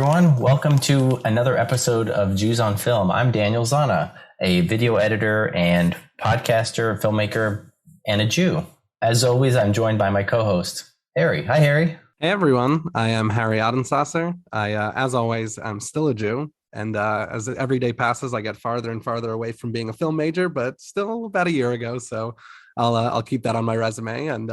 everyone. Welcome to another episode of Jews on Film. I'm Daniel Zana, a video editor and podcaster, filmmaker, and a Jew. As always, I'm joined by my co-host, Harry. Hi, Harry. Hey, everyone. I am Harry Adensasser. As always, I'm still a Jew. And as every day passes, I get farther and farther away from being a film major, but still about a year ago. So I'll keep that on my resume. And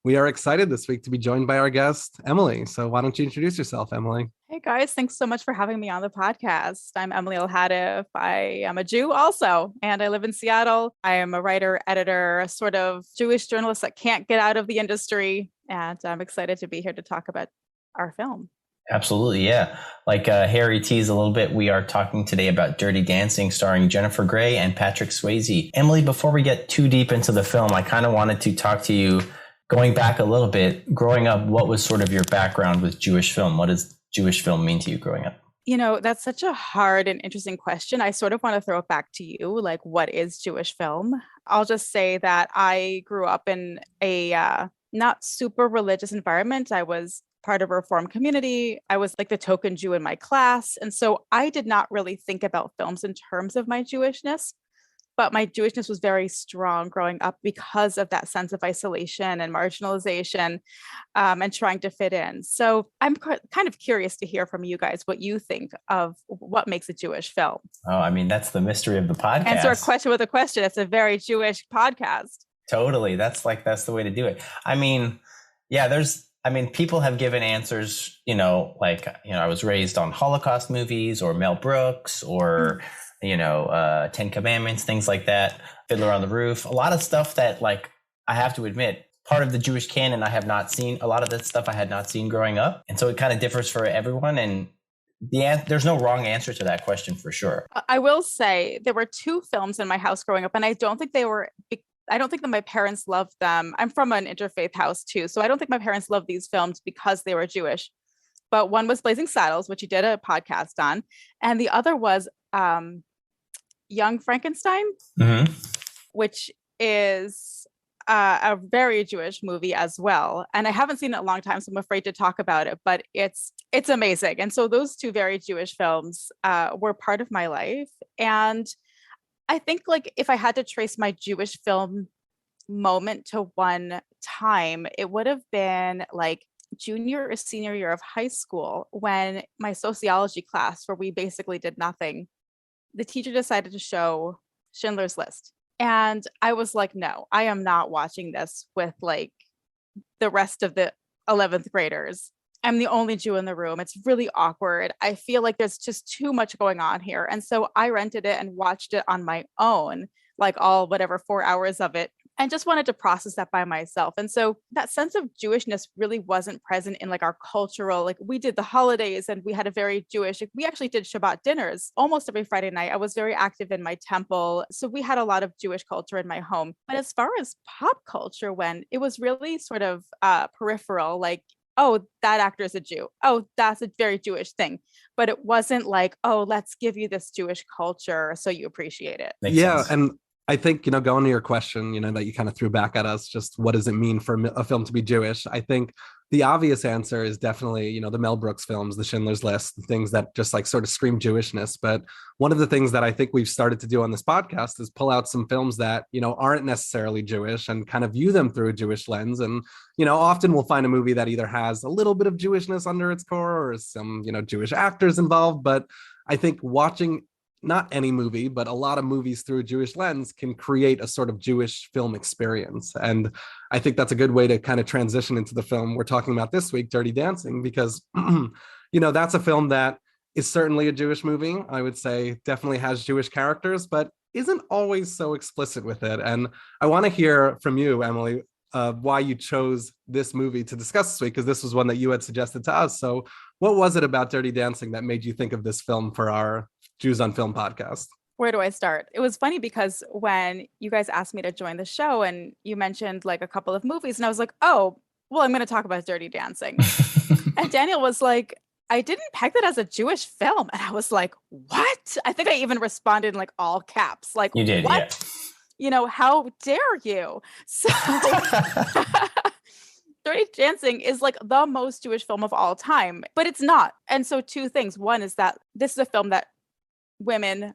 we are excited this week to be joined by our guest, Emily. So why don't you introduce yourself, Emily? Hey guys, thanks so much for having me on the podcast. I'm Emily Alhadeff. I am a Jew also, and I live in Seattle. I am a writer, editor, sort of Jewish journalist that can't get out of the industry. And I'm excited to be here to talk about our film. Absolutely, yeah. Like Harry teased a little bit, we are talking today about Dirty Dancing starring Jennifer Grey and Patrick Swayze. Emily, before we get too deep into the film, I kind of wanted to talk to you, going back a little bit, growing up, what was sort of your background with Jewish film? What does Jewish film mean to you growing up? You know, that's such a hard and interesting question. I sort of want to throw it back to you. Like, what is Jewish film? I'll just say that I grew up in a not super religious environment. I was part of a Reform community. I was like the token Jew in my class. And so I did not really think about films in terms of my Jewishness. But my Jewishness was very strong growing up because of that sense of isolation and marginalization and trying to fit in. So I'm kind of curious to hear from you guys what you think of what makes a Jewish film. Oh, I mean, that's the mystery of the podcast. Answer a question with a question. It's a very Jewish podcast. Totally. That's the way to do it. I mean, yeah, people have given answers, I was raised on Holocaust movies or Mel Brooks or... Ten Commandments, things like that, Fiddler on the Roof, a lot of stuff that, like, I have to admit, part of the Jewish canon I have not seen. A lot of that stuff I had not seen growing up. And so it kind of differs for everyone. And there's no wrong answer to that question for sure. I will say there were two films in my house growing up, and I don't think that my parents loved them. I'm from an interfaith house too, so I don't think my parents loved these films because they were Jewish. But one was Blazing Saddles, which you did a podcast on, and the other was Young Frankenstein, which is a very Jewish movie as well. And I haven't seen it in a long time, so I'm afraid to talk about it, but it's amazing. And so those two very Jewish films were part of my life. And I think, like, if I had to trace my Jewish film moment to one time, it would have been like junior or senior year of high school, when my sociology class, where we basically did nothing, the teacher decided to show Schindler's List. And I was like, no, I am not watching this with like the rest of the 11th graders. I'm the only Jew in the room. It's really awkward. I feel like there's just too much going on here. And so I rented it and watched it on my own, like all 4 hours of it, and just wanted to process that by myself. And so that sense of Jewishness really wasn't present in like our cultural, like we did the holidays and we had a very Jewish, we actually did Shabbat dinners almost every Friday night. I was very active in my temple. So we had a lot of Jewish culture in my home. But as far as pop culture went, it was really sort of peripheral, like, oh, that actor is a Jew. Oh, that's a very Jewish thing. But it wasn't like, oh, let's give you this Jewish culture so you appreciate it. Makes sense. And I think, going to your question, that you kind of threw back at us, just what does it mean for a film to be Jewish? I think the obvious answer is definitely, the Mel Brooks films, the Schindler's List, the things that just like sort of scream Jewishness. But one of the things that I think we've started to do on this podcast is pull out some films that, aren't necessarily Jewish and kind of view them through a Jewish lens. And, often we'll find a movie that either has a little bit of Jewishness under its core or some, Jewish actors involved. But I think watching not any movie, but a lot of movies through a Jewish lens can create a sort of Jewish film experience. And I think that's a good way to kind of transition into the film we're talking about this week, Dirty Dancing, because, that's a film that is certainly a Jewish movie. I would say definitely has Jewish characters, but isn't always so explicit with it. And I want to hear from you, Emily, why you chose this movie to discuss this week, because this was one that you had suggested to us. So what was it about Dirty Dancing that made you think of this film for our Jews on Film podcast? Where do I start? It was funny because when you guys asked me to join the show and you mentioned like a couple of movies, and I was like, oh, well, I'm going to talk about Dirty Dancing. And Daniel was like, I didn't peg that as a Jewish film. And I was like, what? I think I even responded in like all caps. Like, you did, what? Yeah. How dare you? So Dirty Dancing is like the most Jewish film of all time, but it's not. And so two things. One is that this is a film that women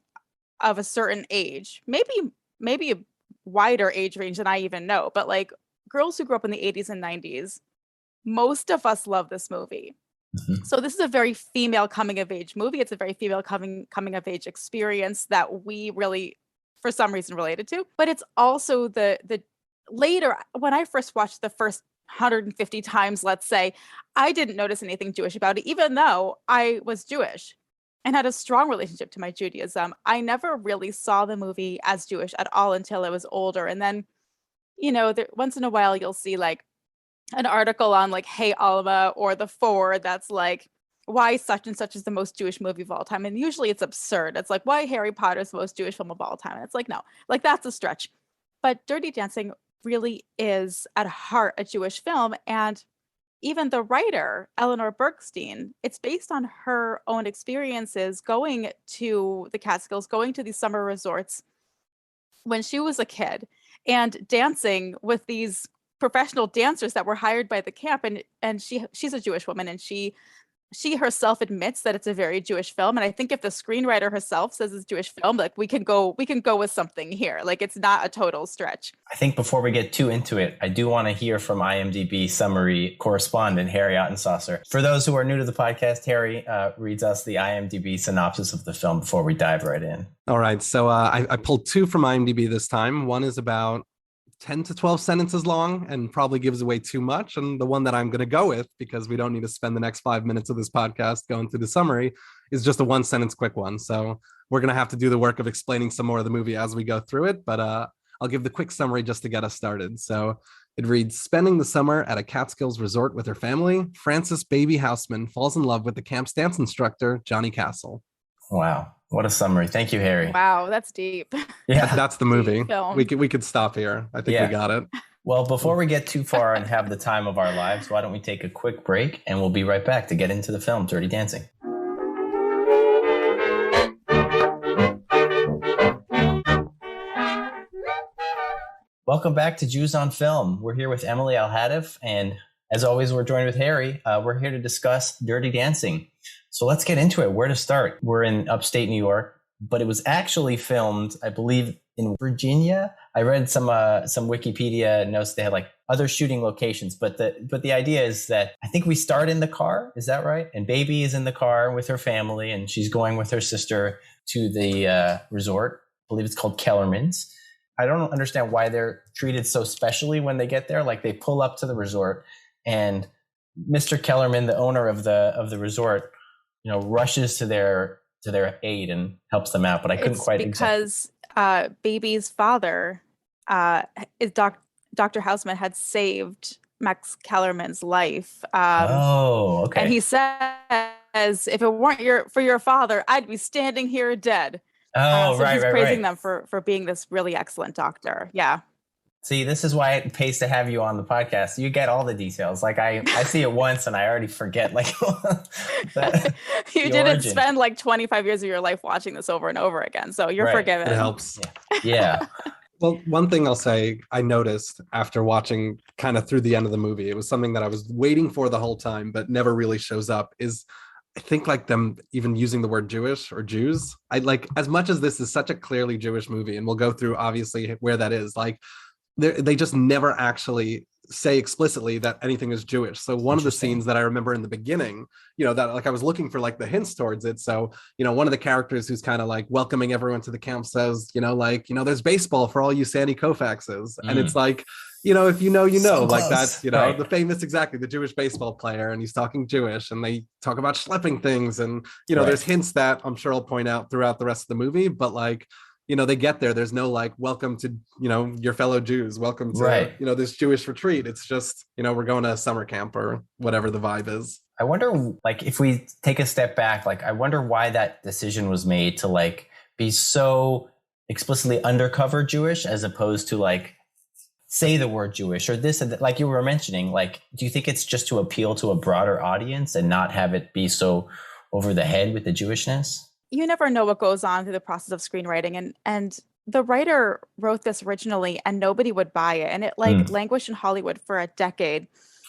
of a certain age, maybe a wider age range than I even know, but like girls who grew up in the 80s and 90s, most of us love this movie. So this is a very female coming of age movie. It's a very female coming of age experience that we really, for some reason, related to. But it's also the later, when I first watched the first 150 times, let's say, I didn't notice anything Jewish about it, even though I was Jewish and had a strong relationship to my Judaism. I never really saw the movie as Jewish at all until I was older. And then, once in a while you'll see like an article on like Hey Alma or The Four that's like, why such and such is the most Jewish movie of all time. And usually it's absurd. It's like, why Harry Potter is the most Jewish film of all time. And it's like, no, like that's a stretch. But Dirty Dancing really is at heart a Jewish film. And even the writer, Eleanor Bergstein, it's based on her own experiences going to the Catskills, going to these summer resorts when she was a kid and dancing with these professional dancers that were hired by the camp. And she's a Jewish woman, and she herself admits that it's a very Jewish film. And I think if the screenwriter herself says it's a Jewish film, like we can go with something here. Like it's not a total stretch. I think before we get too into it, I do want to hear from IMDb Summary correspondent Harry Ottensaucer. For those who are new to the podcast, Harry reads us the IMDb synopsis of the film before we dive right in. All right. So I pulled two from IMDb this time. One is about 10 to 12 sentences long and probably gives away too much. And the one that I'm going to go with, because we don't need to spend the next 5 minutes of this podcast going through the summary, is just a one sentence quick one. So we're going to have to do the work of explaining some more of the movie as we go through it. But I'll give the quick summary just to get us started. So it reads, spending the summer at a Catskills resort with her family, Frances Baby Houseman falls in love with the camp's dance instructor, Johnny Castle. Wow. What a summary. Thank you, Harry. Wow, that's deep. Yeah, that's the movie. We could stop here. I think we got it. Well, before we get too far and have the time of our lives, why don't we take a quick break and we'll be right back to get into the film Dirty Dancing. Welcome back to Jews on Film. We're here with Emily Alhadeff, and as always, we're joined with Harry. We're here to discuss Dirty Dancing. So let's get into it. Where to start? We're in upstate New York, but it was actually filmed, I believe, in Virginia. I read some Wikipedia notes. They had like other shooting locations, but the idea is that I think we start in the car. Is that right? And Baby is in the car with her family, and she's going with her sister to the resort. I believe it's called Kellerman's. I don't understand why they're treated so specially when they get there. Like they pull up to the resort, and Mr. Kellerman, the owner of the resort, rushes to their aid and helps them out. But I couldn't quite because Baby's father, is Dr. Houseman, had saved Max Kellerman's life. Okay. And he says, if it weren't for your father, I'd be standing here dead. So he's praising them for being this really excellent doctor. Yeah. See, this is why it pays to have you on the podcast. You get all the details. Like I see it once and I already forget. Like you didn't spend like 25 years of your life watching this over and over again, so you're forgiven. It helps. Yeah. Well, one thing I'll say I noticed after watching kind of through the end of the movie, it was something that I was waiting for the whole time, but never really shows up, is I think like them even using the word Jewish or Jews. I like, as much as this is such a clearly Jewish movie, and we'll go through obviously where that is, like they just never actually say explicitly that anything is Jewish. So one of the scenes that I remember in the beginning, that like I was looking for like the hints towards it. So, one of the characters who's kind of like welcoming everyone to the camp says, there's baseball for all you Sandy Koufaxes. And it's like, if you know, So like close. that's, Right. the famous, exactly, the Jewish baseball player, and he's talking Jewish, and they talk about schlepping things. And, Right. there's hints that I'm sure I'll point out throughout the rest of the movie, but like, they get there. There's no like, welcome to, your fellow Jews. Welcome to, this Jewish retreat. It's just, we're going to summer camp or whatever the vibe is. I wonder, like, if we take a step back, like, I wonder why that decision was made to like be so explicitly undercover Jewish as opposed to like say the word Jewish or this and that, like you were mentioning. Like, do you think it's just to appeal to a broader audience and not have it be so over the head with the Jewishness? You never know what goes on through the process of screenwriting, and the writer wrote this originally and nobody would buy it, and it like languished in Hollywood for a decade.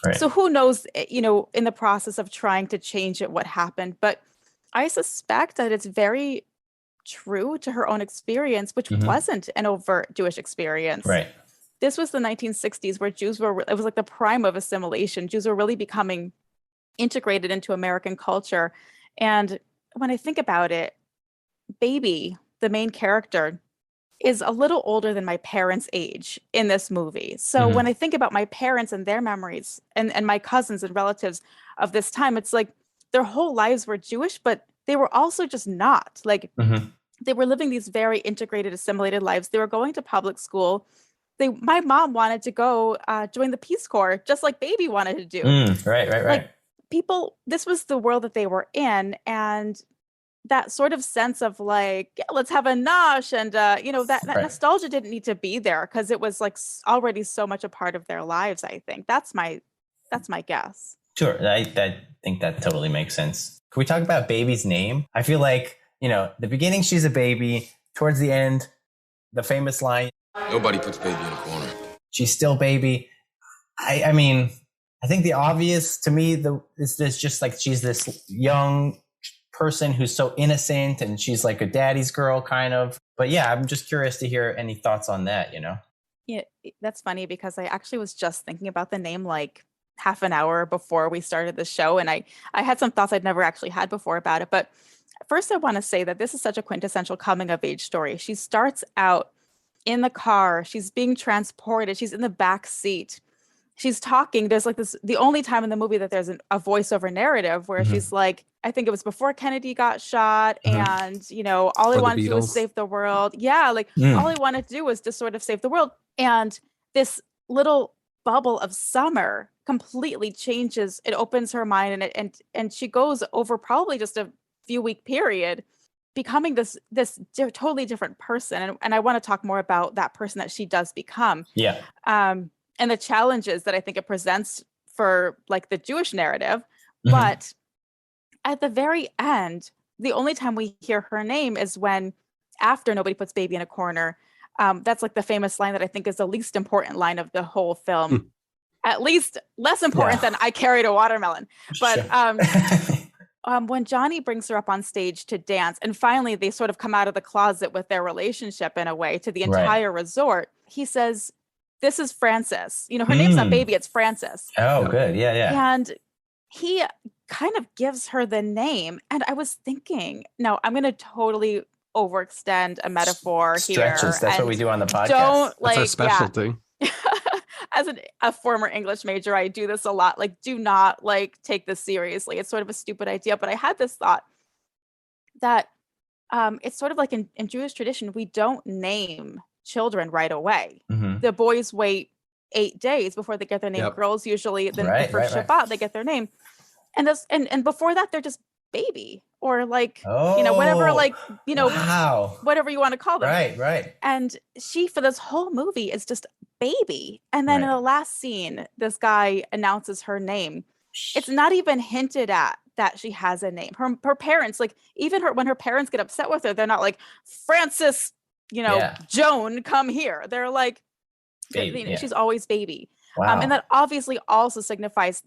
Right. So who knows, in the process of trying to change it, what happened. But I suspect that it's very true to her own experience, which Hmm. wasn't an overt Jewish experience. Right. This was the 1960s where it was like the prime of assimilation. Jews were really becoming integrated into American culture. And when I think about it, Baby, the main character, is a little older than my parents' age in this movie. So when Hmm. I think about my parents and their memories and my cousins and relatives of this time, it's like their whole lives were Jewish, but they were also just not. Like Hmm. they were living these very integrated, assimilated lives. They were going to public school. My mom wanted to go join the Peace Corps, just like Baby wanted to do. Right. Right. Like Right. people, this was the world that they were in, and that sort of sense of like, yeah, let's have a nosh, and that Right. nostalgia didn't need to be there because it was like already so much a part of their lives. I think that's my guess. Sure. I think that totally makes sense. Can we talk about Baby's name? I feel like, the beginning, she's a baby. Towards the end, the famous line, Nobody puts baby in a corner. she's still baby. I mean, I think the obvious to me is this just like she's this young person who's so innocent and she's like a daddy's girl kind of. But yeah, I'm just curious to hear any thoughts on that, Yeah, that's funny because I actually was just thinking about the name like half an hour before we started the show, and I had some thoughts I'd never actually had before about it. But first, I want to say that this is such a quintessential coming of age story. She starts out in the car, she's being transported, she's in the back seat, she's talking. There's like this, the only time in the movie that there's a voiceover narrative where Mhm. she's like, I think it was before Kennedy got shot, Mhm. and all I Or the wanted to do was Beatles. save the world. Yeah, like all I Mm. wanted to do was to sort of save the world. And this little bubble of summer completely changes. It opens her mind, and she goes over probably just a few week period becoming this totally different person. And I want to talk more about that person that she does become. Yeah. And the challenges that I think it presents for like the Jewish narrative. Mhm. But at the very end, the only time we hear her name is when, after Nobody Puts Baby in a Corner, that's like the famous line that I think is the least important line of the whole film. At least less important Yeah. than I carried a watermelon. But Sure. when Johnny brings her up on stage to dance, and finally they sort of come out of the closet with their relationship in a way to the Right. entire resort, he says, "This is Frances. Her name's not Baby, it's Frances." Oh, Yeah. good. Yeah. Yeah. And he kind of gives her the name. And I was thinking, no, I'm going to totally overextend a metaphor Stretches. here. That's what and we do on the podcast. Don't That's our like, specialty. as a former English major, I do this a lot. Like, do not like take this seriously. It's sort of a stupid idea. But I had this thought that it's sort of like in Jewish tradition, we don't name children right away. Mhm. The boys wait 8 days before they get their name. Yep. Girls usually the Right, first right, Shabbat right. they get their name, and before that they're just Baby or like Oh, whatever, like wow. whatever you want to call them. Right. Right. And she, for this whole movie, is just Baby. And then in Right. the last scene, this guy announces her name. It's not even hinted at that she has a name. Her parents, like even when her parents get upset with her, they're not like, Frances, Yeah. Joan, come here. They're like, Baby. Yeah. she's always Baby. Wow. And that obviously also signifies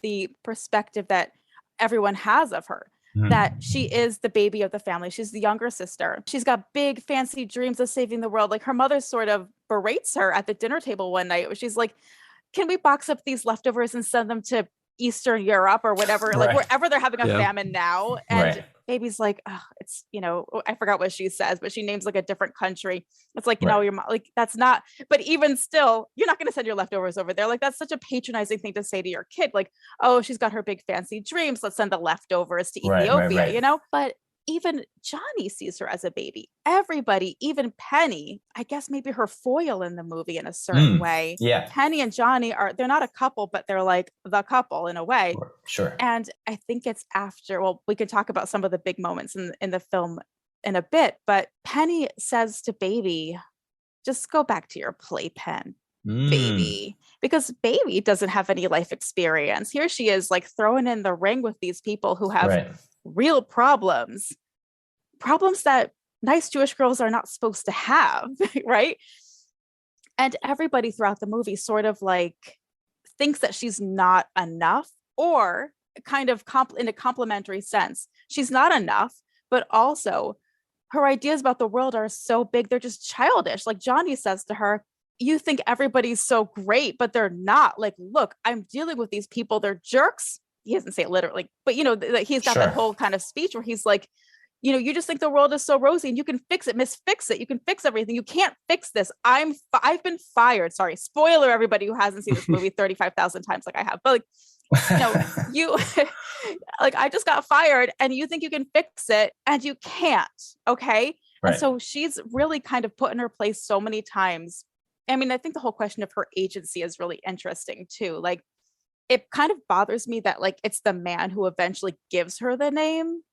the perspective that everyone has of her, Mhm. that she is the baby of the family. She's the younger sister. She's got big fancy dreams of saving the world. Like her mother sort of berates her at the dinner table one night where she's like, can we box up these leftovers and send them to Eastern Europe or whatever, like Right. wherever they're having a Yeah. famine now? And Right. Baby's like, oh, it's, I forgot what she says, but she names like a different country. It's like, Right. your mom, like that's not, but even still, you're not going to send your leftovers over there. Like that's such a patronizing thing to say to your kid. Like, oh, she's got her big fancy dreams. Let's send the leftovers to Right, right, Ethiopia, right. But even Johnny sees her as a baby. Everybody, even Penny, I guess maybe her foil in the movie in a certain way. Yeah. Penny and Johnny they're not a couple, but they're like the couple in a way. Sure. And I think it's after, well, we can talk about some of the big moments in the film in a bit, but Penny says to Baby, just go back to your playpen, Baby. Because Baby doesn't have any life experience. Here she is like thrown in the ring with these people who have Right. real problems that nice Jewish girls are not supposed to have, right? And everybody throughout the movie sort of like thinks that she's not enough, or kind of in a complementary sense. She's not enough, but also her ideas about the world are so big, they're just childish. Like Johnny says to her, you think everybody's so great, but they're not. Like, look, I'm dealing with these people. They're jerks. He doesn't say it literally, but he's got that whole kind of speech where he's like, you just think the world is so rosy and you can fix it, fix it. You can fix everything. You can't fix this. I've been fired. Sorry. Spoiler, everybody who hasn't seen this movie 35,000 times like I have, but you like, I just got fired and you think you can fix it and you can't. Okay. Right. And so she's really kind of put in her place so many times. I mean, I think the whole question of her agency is really interesting too. Like, it kind of bothers me that like it's the man who eventually gives her the name.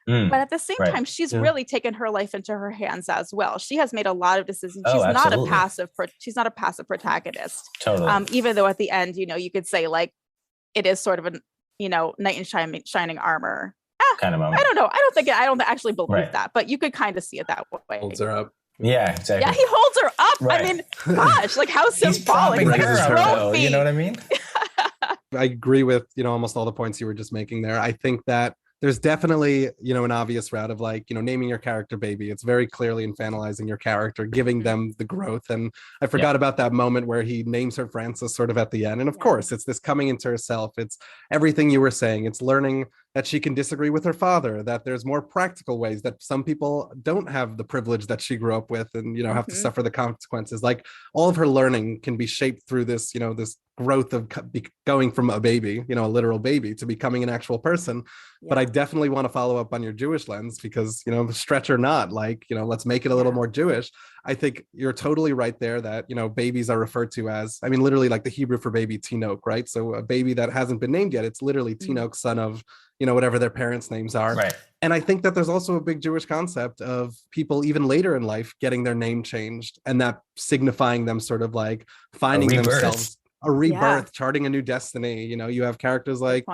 But at the same time, she's really taken her life into her hands as well. She has made a lot of decisions. She's not a passive. She's not a passive protagonist. Totally. Even though at the end, you could say like it is sort of an knight in shining armor kind of moment. I don't know. I don't actually believe that, but you could kind of see it that way. Holds her up. Yeah, exactly. Yeah, he holds her up. Right. I mean, gosh, like how symbolic. Like a trophy. You know what I mean? I agree with almost all the points you were just making there. I think that there's definitely, an obvious route of like, naming your character baby. It's very clearly infantilizing your character, giving them the growth. And I forgot about that moment where he names her Frances sort of at the end. And of course, it's this coming into herself. It's everything you were saying. It's learning that she can disagree with her father, that there's more practical ways, that some people don't have the privilege that she grew up with and, have to suffer the consequences. Like all of her learning can be shaped through this, this growth of going from a baby, a literal baby, to becoming an actual person. But I definitely want to follow up on your Jewish lens because, stretch or not, like, let's make it a little more Jewish. I think you're totally right there that, babies are referred to as, I mean, literally like the Hebrew for baby, Tinoch, right? So a baby that hasn't been named yet, it's literally Tinoch, son of, whatever their parents' names are. Right. And I think that there's also a big Jewish concept of people even later in life getting their name changed and that signifying them sort of like finding themselves, a rebirth, charting a new destiny. You have characters like,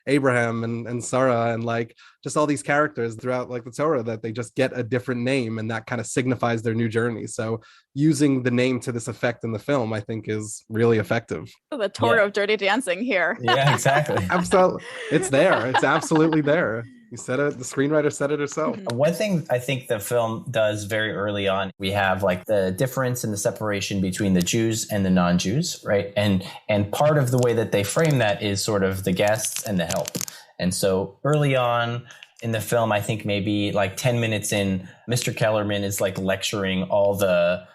Abraham and Sarah and like just all these characters throughout like the Torah that they just get a different name and that kind of signifies their new journey. So using the name to this effect in the film, I think is really effective. The Torah of Dirty Dancing here. Yeah, exactly. Absolutely. It's there. It's absolutely there. You said it. The screenwriter said it herself. One thing I think the film does very early on, we have like the difference in the separation between the Jews and the non-Jews, right? And part of the way that they frame that is sort of the guests and the help. And so early on in the film, I think maybe like 10 minutes in, Mr. Kellerman is like lecturing all the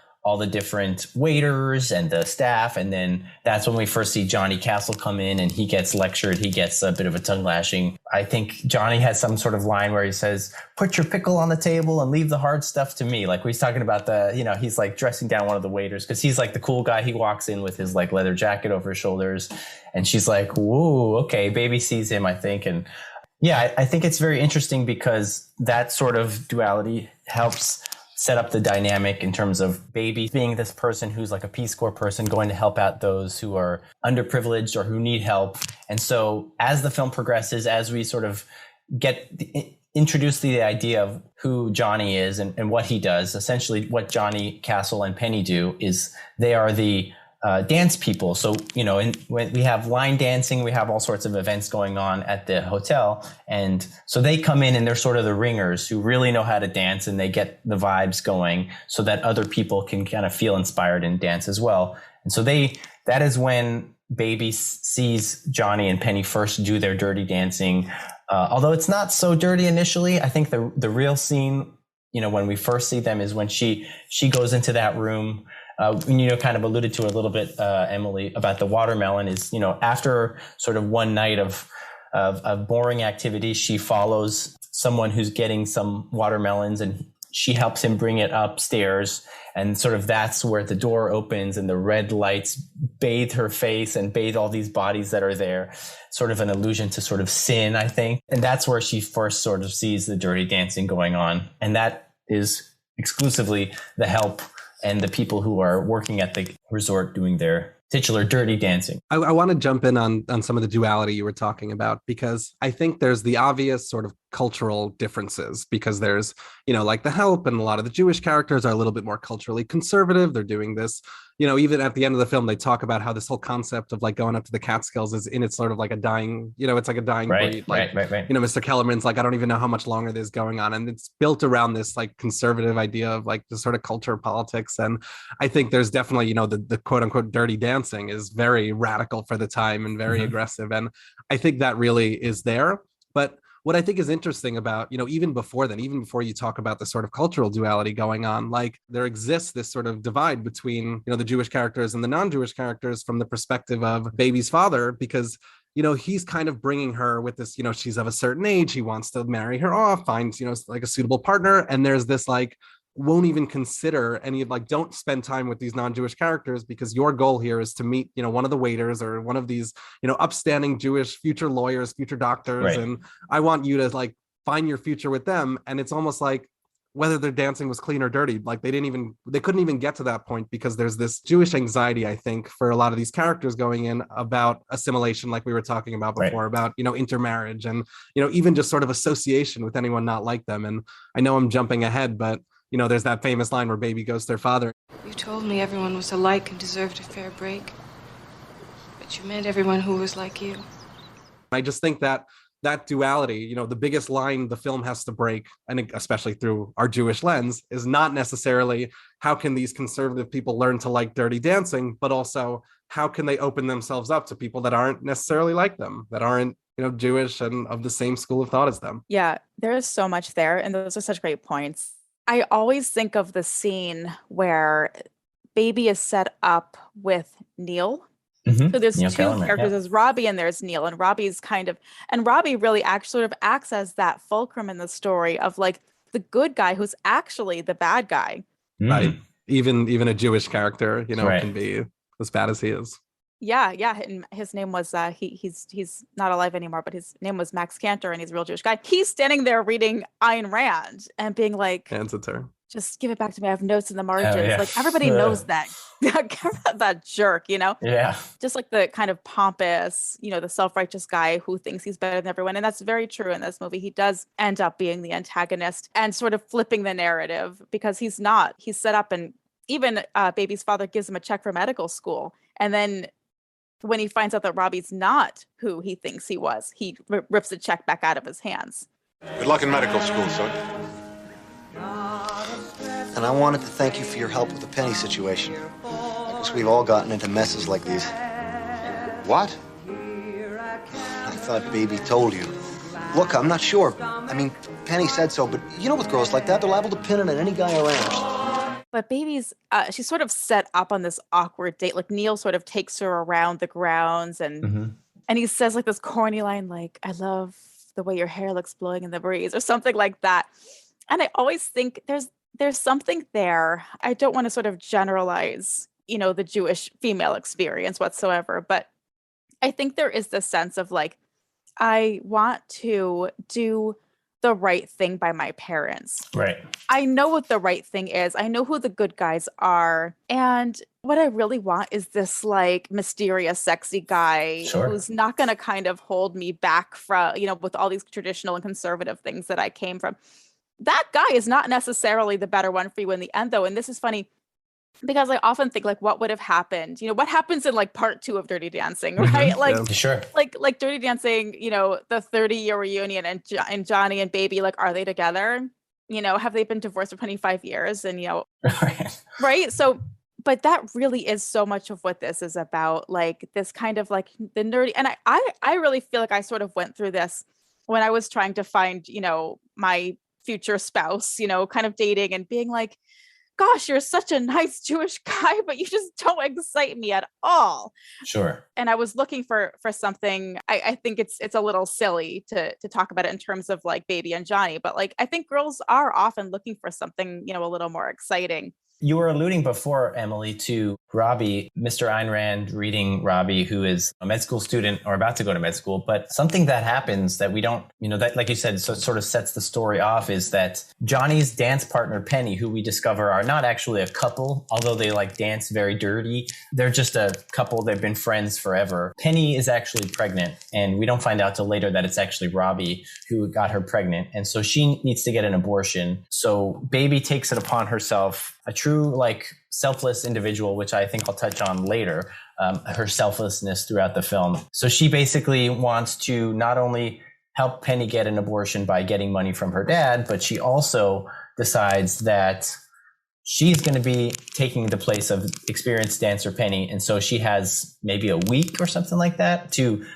different waiters and the staff. And then that's when we first see Johnny Castle come in and he gets lectured. He gets a bit of a tongue lashing. I think Johnny has some sort of line where he says, put your pickle on the table and leave the hard stuff to me. Like he's talking about he's like dressing down one of the waiters because he's like the cool guy. He walks in with his like leather jacket over his shoulders. And she's like, whoa, okay. Baby sees him, I think. And yeah, I think it's very interesting because that sort of duality helps set up the dynamic in terms of baby being this person who's like a Peace Corps person going to help out those who are underprivileged or who need help. And so as the film progresses, as we sort of get introduced to the idea of who Johnny is and what he does, essentially what Johnny Castle and Penny do is they are the dance people. So, when we have line dancing, we have all sorts of events going on at the hotel. And so they come in and they're sort of the ringers who really know how to dance and they get the vibes going so that other people can kind of feel inspired and dance as well. And so that is when Baby sees Johnny and Penny first do their dirty dancing. Although it's not so dirty initially, I think the real scene, when we first see them is when she goes into that room. Kind of alluded to a little bit, Emily, about the watermelon is, after sort of one night of boring activities, she follows someone who's getting some watermelons and she helps him bring it upstairs. And sort of that's where the door opens and the red lights bathe her face and bathe all these bodies that are there. Sort of an allusion to sort of sin, I think. And that's where she first sort of sees the dirty dancing going on. And that is exclusively the help and the people who are working at the resort doing their titular Dirty Dancing. I want to jump in on some of the duality you were talking about, because I think there's the obvious sort of cultural differences, because there's, like The Help, and a lot of the Jewish characters are a little bit more culturally conservative. They're doing this, even at the end of the film, they talk about how this whole concept of like going up to the Catskills is in it's sort of like a dying, it's like a dying breed. Like, right. Mr. Kellerman's like, I don't even know how much longer this is going on. And it's built around this like conservative idea of like the sort of culture of politics. And I think there's definitely, the quote unquote Dirty Dancing is very radical for the time and very aggressive. And I think that really is there. But what I think is interesting about, even before then, even before you talk about the sort of cultural duality going on, like there exists this sort of divide between, the Jewish characters and the non-Jewish characters from the perspective of Baby's father, because, he's kind of bringing her with this, she's of a certain age. He wants to marry her off, finds, like a suitable partner. And there's this like, won't even consider any of like, don't spend time with these non-Jewish characters because your goal here is to meet, one of the waiters or one of these, upstanding Jewish future lawyers, future doctors. Right. And I want you to like find your future with them. And it's almost like whether their dancing was clean or dirty, like they couldn't even get to that point, because there's this Jewish anxiety, I think, for a lot of these characters going in about assimilation, like we were talking about before, about, intermarriage and, even just sort of association with anyone not like them. And I know I'm jumping ahead, but there's that famous line where Baby goes to their father. You told me everyone was alike and deserved a fair break. But you meant everyone who was like you. I just think that duality, the biggest line the film has to break, and especially through our Jewish lens, is not necessarily how can these conservative people learn to like Dirty Dancing, but also how can they open themselves up to people that aren't necessarily like them, that aren't, Jewish and of the same school of thought as them. Yeah, there is so much there. And those are such great points. I always think of the scene where Baby is set up with Neil. So there's Neil two Kellerman, characters. There's Robbie and there's Neil. And Robbie really sort of acts as that fulcrum in the story of like the good guy who's actually the bad guy. Right. Even a Jewish character, Right. can be as bad as he is. Yeah. And his name was he's not alive anymore, but his name was Max Cantor, and he's a real Jewish guy. He's standing there reading Ayn Rand and being like, Hands it to her. Just give it back to me. I have notes in the margins. Yeah. Like everybody knows that. That jerk, Yeah. Just like the kind of pompous, the self-righteous guy who thinks he's better than everyone. And that's very true in this movie. He does end up being the antagonist and sort of flipping the narrative, because he's not. He's set up, and even Baby's father gives him a check for medical school. And then when he finds out that Robbie's not who he thinks he was, he rips the check back out of his hands. Good luck in medical school, son. And I wanted to thank you for your help with the Penny situation. Because we've all gotten into messes like these. What? I thought Baby told you. Look, I'm not sure. I mean, Penny said so, but with girls like that, they're liable to pin it on any guy around. But Baby's, she's sort of set up on this awkward date. Like Neil sort of takes her around the grounds, and he says like this corny line, like, I love the way your hair looks blowing in the breeze, or something like that. And I always think there's something there. I don't want to sort of generalize, the Jewish female experience whatsoever, but I think there is this sense of like, I want to do the right thing by my parents. Right. I know what the right thing is. I know who the good guys are. And what I really want is this like mysterious, sexy guy who's not going to kind of hold me back from, with all these traditional and conservative things that I came from. That guy is not necessarily the better one for you in the end, though. And this is funny because I often think like, what would have happened? What happens in like part 2 of Dirty Dancing, right? Like, sure. Like Dirty Dancing, the 30-year reunion and Johnny and Baby, like, are they together? Have they been divorced for 25 years? And right. So, but that really is so much of what this is about. Like this kind of like the nerdy, and I really feel like I sort of went through this when I was trying to find, my future spouse, kind of dating and being like, gosh, you're such a nice Jewish guy, but you just don't excite me at all. Sure. And I was looking for something. I think it's a little silly to talk about it in terms of like Baby and Johnny, but like I think girls are often looking for something, a little more exciting. You were alluding before, Emily, to Robbie, Mr. Ayn Rand reading Robbie, who is a med school student or about to go to med school. But something that happens that we don't, that, like you said, so it sort of sets the story off, is that Johnny's dance partner, Penny, who we discover are not actually a couple, although they like dance very dirty. They're just a couple. They've been friends forever. Penny is actually pregnant, and we don't find out till later that it's actually Robbie who got her pregnant. And so she needs to get an abortion. So Baby takes it upon herself, a true selfless individual, which I think I'll touch on later, her selflessness throughout the film. So she basically wants to not only help Penny get an abortion by getting money from her dad, but she also decides that she's going to be taking the place of experienced dancer Penny. And so she has maybe a week or something like that to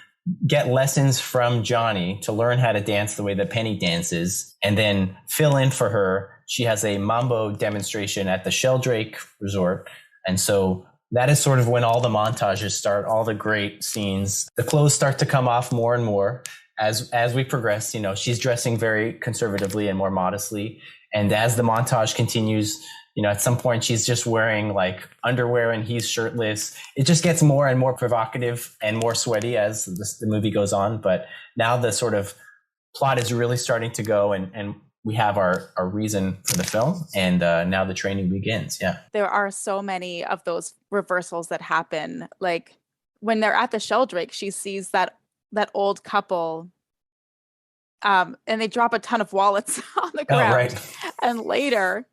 get lessons from Johnny to learn how to dance the way that Penny dances, and then fill in for her. She has a mambo demonstration at the Sheldrake Resort. And so that is sort of when all the montages start, all the great scenes. The clothes start to come off more and more as we progress. She's dressing very conservatively and more modestly. And as the montage continues, at some point she's just wearing underwear and he's shirtless. It just gets more and more provocative and more sweaty as the movie goes on. But now the sort of plot is really starting to go, and we have our reason for the film, and now the training begins. Yeah. There are so many of those reversals that happen. Like when they're at the Sheldrake, she sees that old couple, and they drop a ton of wallets on the ground. Oh, right. And later,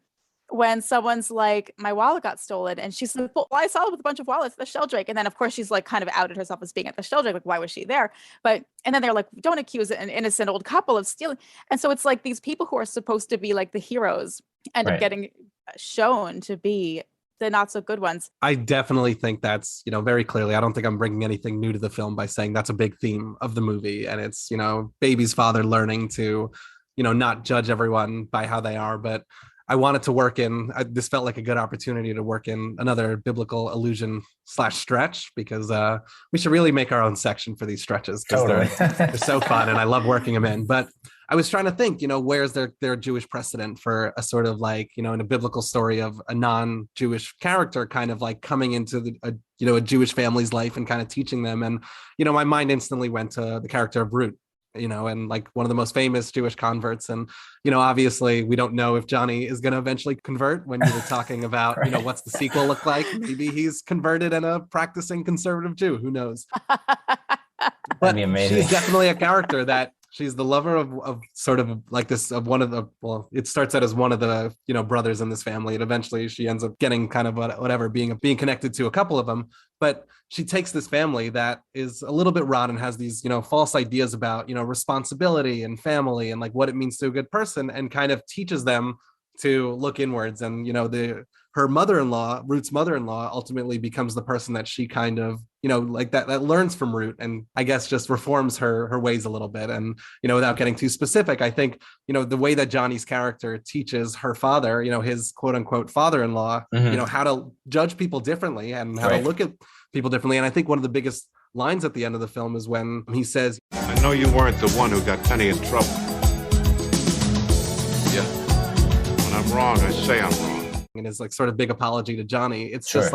when someone's like, my wallet got stolen, and she's like, well, I saw it with a bunch of wallets at the Sheldrake. And then of course she's kind of outed herself as being at the Sheldrake. Like, why was she there? And then they're like, don't accuse an innocent old couple of stealing. And so it's like these people who are supposed to be like the heroes end up getting shown to be the not so good ones. I definitely think that's, very clearly, I don't think I'm bringing anything new to the film by saying that's a big theme of the movie. And it's, Baby's father learning to, not judge everyone by how they are, but I wanted to work in, this felt like a good opportunity to work in another biblical allusion / stretch, because we should really make our own section for these stretches, because totally. they're so fun and I love working them in. But I was trying to think, where's their Jewish precedent for a sort of in a biblical story of a non-Jewish character kind of coming into a Jewish family's life and kind of teaching them. And, my mind instantly went to the character of Ruth. And one of the most famous Jewish converts. And, obviously we don't know if Johnny is going to eventually convert. When you were talking about, right. What's the sequel look like? Maybe he's converted and a practicing conservative Jew. Who knows? But she's definitely a character that she's the lover of sort of this, of one of the, well, it starts out as one of the, brothers in this family. And eventually she ends up getting kind of whatever, being connected to a couple of them. But she takes this family that is a little bit rotten, has these, false ideas about, responsibility and family and what it means to a good person, and kind of teaches them to look inwards. And, her mother-in-law, Ruth's mother-in-law, ultimately becomes the person that she kind of, that learns from Ruth, and I guess just reforms her ways a little bit. And, without getting too specific, I think, the way that Johnny's character teaches her father, his quote unquote father-in-law, how to judge people differently and how to look at people differently. And I think one of the biggest lines at the end of the film is when he says, I know you weren't the one who got Penny in trouble. Yeah. When I'm wrong, I say I'm wrong. and his sort of big apology to Johnny. It's just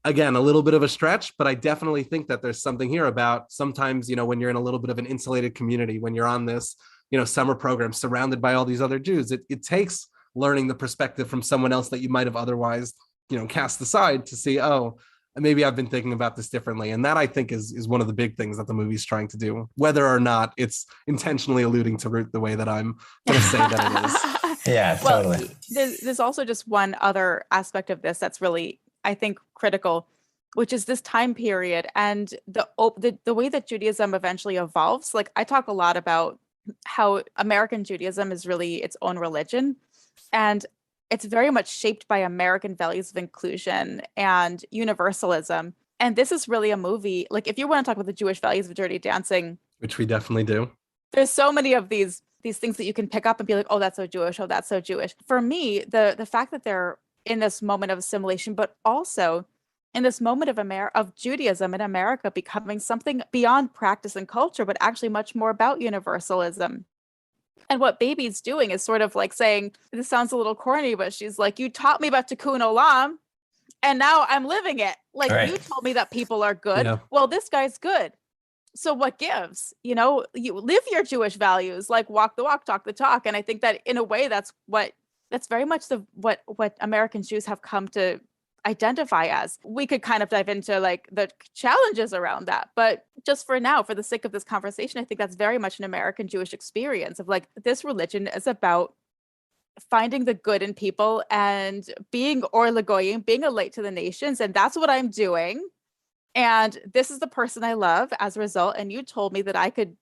again, a little bit of a stretch, but I definitely think that there's something here about sometimes, when you're in a little bit of an insulated community, when you're on this, summer program surrounded by all these other Jews, it takes learning the perspective from someone else that you might have otherwise, cast aside to see, oh, maybe I've been thinking about this differently. And that I think is one of the big things that the movie's trying to do, whether or not it's intentionally alluding to Ruth the way that I'm going to say that it is. Yeah, totally. Well, there's also just one other aspect of this that's really, I think, critical, which is this time period and the way that Judaism eventually evolves. Like, I talk a lot about how American Judaism is really its own religion, and it's very much shaped by American values of inclusion and universalism. And this is really a movie, like, if you want to talk about the Jewish values of Dirty Dancing, which we definitely do, there's so many of these things that you can pick up and be like, oh, that's so Jewish. Oh, that's so Jewish. For me, the fact that they're in this moment of assimilation, but also in this moment of Judaism in America becoming something beyond practice and culture, but actually much more about universalism. And what Baby's doing is sort of like saying, this sounds a little corny, but she's like, you taught me about Tikkun Olam, and now I'm living it. Like, you told me that people are good. Yeah. Well, this guy's good. So what gives? You know, you live your Jewish values, like walk the walk, talk the talk. And I think that in a way, that's very much what American Jews have come to identify as. We could kind of dive into like the challenges around that, but just for now, for the sake of this conversation, I think that's very much an American Jewish experience of like, this religion is about finding the good in people and being or Lagoyim, being a light to the nations. And that's what I'm doing. And this is the person I love as a result. And you told me that I could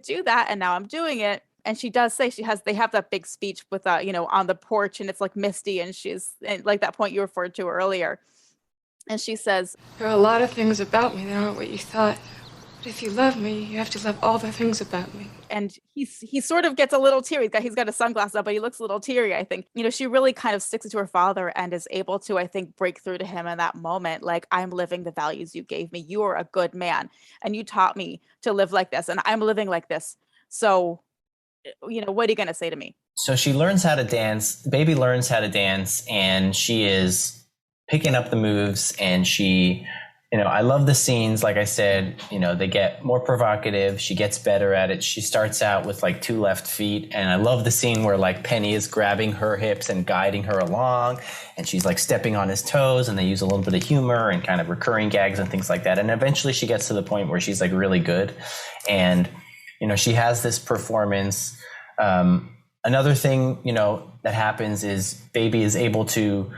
do that. And now I'm doing it. And she does say they have that big speech with, on the porch, and it's like misty, and and like that point you referred to earlier. And she says, there are a lot of things about me that aren't what you thought. But if you love me, you have to love all the things about me. And he sort of gets a little teary. He's got his sunglasses up, but he looks a little teary, I think. You know, she really kind of sticks it to her father and is able to, I think, break through to him in that moment. Like, I'm living the values you gave me. You are a good man. And you taught me to live like this. And I'm living like this. So, you know, what are you going to say to me? So she learns how to dance. Baby learns how to dance, and she is picking up the moves, and she... You know, I love the scenes. Like I said, you know, they get more provocative. She gets better at it. She starts out with like 2 left feet. And I love the scene where like Penny is grabbing her hips and guiding her along. And she's like stepping on his toes, and they use a little bit of humor and kind of recurring gags and things like that. And eventually she gets to the point where she's like really good. And, you know, she has this performance. Another thing, you know, that happens is Baby is able to,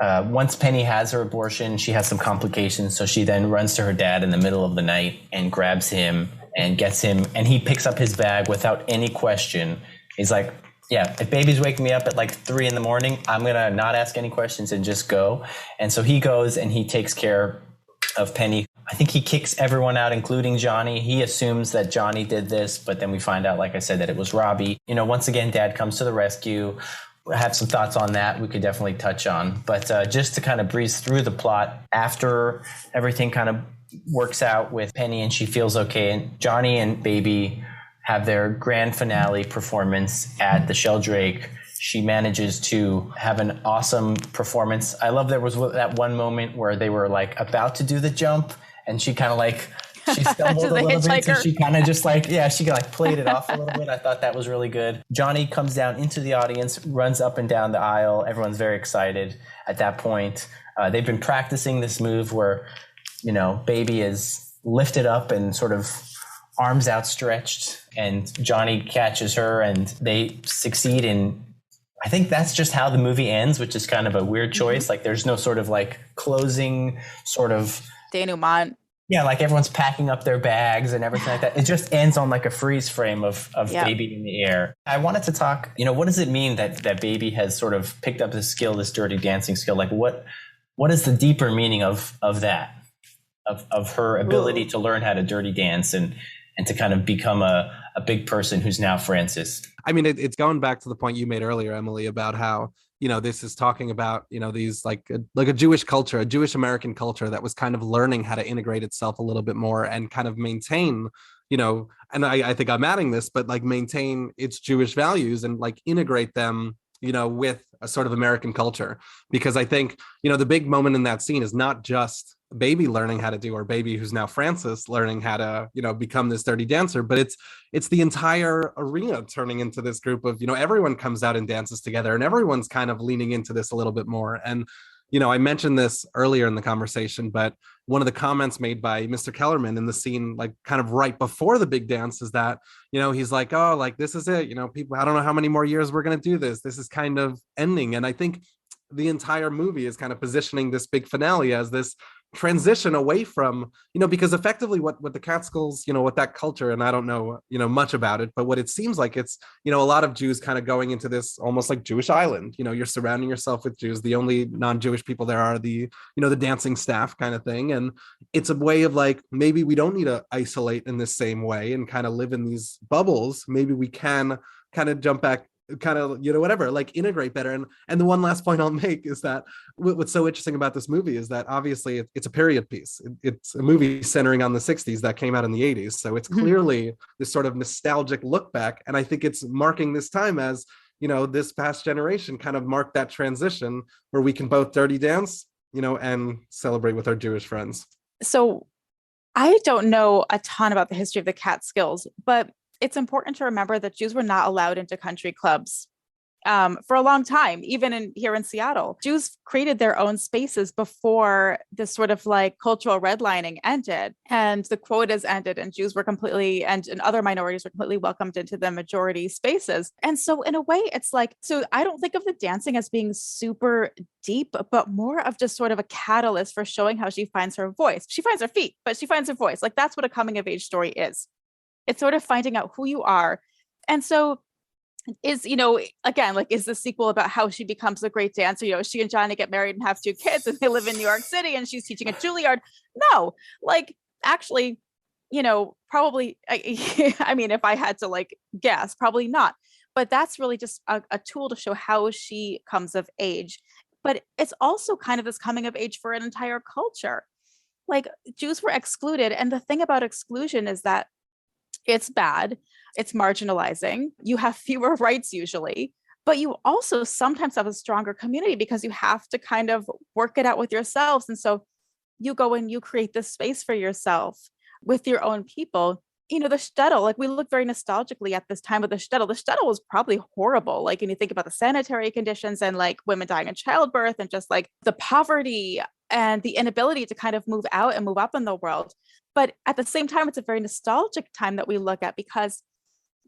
once Penny has her abortion, she has some complications. So she then runs to her dad in the middle of the night and grabs him and gets him. And he picks up his bag without any question. He's like, yeah, if Baby's waking me up at like 3 a.m, I'm going to not ask any questions and just go. And so he goes and he takes care of Penny. I think he kicks everyone out, including Johnny. He assumes that Johnny did this, but then we find out, like I said, that it was Robbie. You know, once again, Dad comes to the rescue. I have some thoughts on that we could definitely touch on. But just to kind of breeze through the plot, after everything kind of works out with Penny and she feels okay, and Johnny and Baby have their grand finale performance at the Sheldrake. She manages to have an awesome performance. I love there was that one moment where they were like about to do the jump, and she kind of like... She stumbled a little bit, so she kind of just like, she like played it off a little bit. I thought that was really good. Johnny comes down into the audience, runs up and down the aisle. Everyone's very excited at that point. They've been practicing this move where, you know, Baby is lifted up and sort of arms outstretched, and Johnny catches her, and they succeed in... I think that's just how the movie ends, which is kind of a weird choice. Like, there's no sort of like closing sort of... denouement. Yeah, like everyone's packing up their bags and everything like that. It just ends on like a freeze frame of Baby in the air. I wanted to talk, you know, what does it mean that Baby has sort of picked up this skill, this dirty dancing skill? Like what is the deeper meaning of that, of her ability to learn how to dirty dance and to kind of become a big person who's now Francis? I mean, it's going back to the point you made earlier, Emily, about how, you know, this is talking about, you know, these like a Jewish culture, a Jewish American culture that was kind of learning how to integrate itself a little bit more and kind of maintain, you know, and I think I'm adding this, but like maintain its Jewish values and like integrate them, you know, with a sort of American culture. Because I think, you know, the big moment in that scene is not just Baby learning how to do, or Baby who's now Francis learning how to, you know, become this dirty dancer, but it's the entire arena turning into this group of, you know, everyone comes out and dances together, and everyone's kind of leaning into this a little bit more. And, you know, I mentioned this earlier in the conversation, but one of the comments made by Mr. Kellerman in the scene, like kind of right before the big dance, is that, you know, he's like, oh, like, this is it, you know, people, I don't know how many more years we're going to do this. This is kind of ending. And I think the entire movie is kind of positioning this big finale as this transition away from, you know, because effectively what the Catskills, you know, what that culture, and I don't know, you know, much about it, but what it seems like, it's, you know, a lot of Jews kind of going into this almost like Jewish island. You know, you're surrounding yourself with Jews. The only non-Jewish people there are the, you know, the dancing staff kind of thing. And it's a way of like, maybe we don't need to isolate in the same way and kind of live in these bubbles. Maybe we can kind of jump back kind of, whatever, like integrate better. And the one last point I'll make is that what's so interesting about this movie is that obviously it's a period piece. It's a movie centering on the 60s that came out in the 80s. So it's clearly this sort of nostalgic look back. And I think it's marking this time as, this past generation kind of marked that transition where we can both dirty dance, and celebrate with our Jewish friends. So I don't know a ton about the history of the Catskills, but it's important to remember that Jews were not allowed into country clubs for a long time, even here in Seattle. Jews created their own spaces before this sort of like cultural redlining ended, and the quotas ended, and Jews were completely, and other minorities were completely welcomed into the majority spaces. And so in a way, it's like, so I don't think of the dancing as being super deep, but more of just sort of a catalyst for showing how she finds her voice. She finds her feet, but she finds her voice. Like that's what a coming of age story is. It's sort of finding out who you are. And so is, again, like, is the sequel about how she becomes a great dancer? She and Johnny get married and have 2 kids and they live in New York City and she's teaching at Juilliard. No, like actually, probably, I mean, if I had to like guess, probably not. But that's really just a tool to show how she comes of age. But it's also kind of this coming of age for an entire culture. Like Jews were excluded. And the thing about exclusion is that it's bad. It's marginalizing. You have fewer rights usually, but you also sometimes have a stronger community because you have to kind of work it out with yourselves. And so you go and you create this space for yourself with your own people. The shtetl, like we look very nostalgically at this time of the shtetl. The shtetl was probably horrible. Like when you think about the sanitary conditions and like women dying in childbirth and just like the poverty and the inability to kind of move out and move up in the world. But at the same time, it's a very nostalgic time that we look at because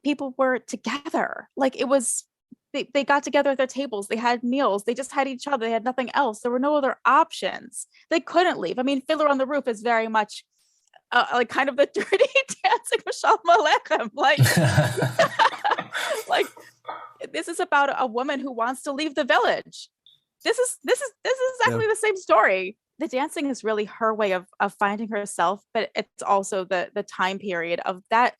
people were together. Like it was, they got together at their tables. They had meals. They just had each other. They had nothing else. There were no other options. They couldn't leave. I mean, Fiddler on the Roof is very much like kind of the dirty dancing with Shalom Aleichem. Like, like this is about a woman who wants to leave the village. This is exactly the same story. The dancing is really her way of finding herself, but it's also the time period of that.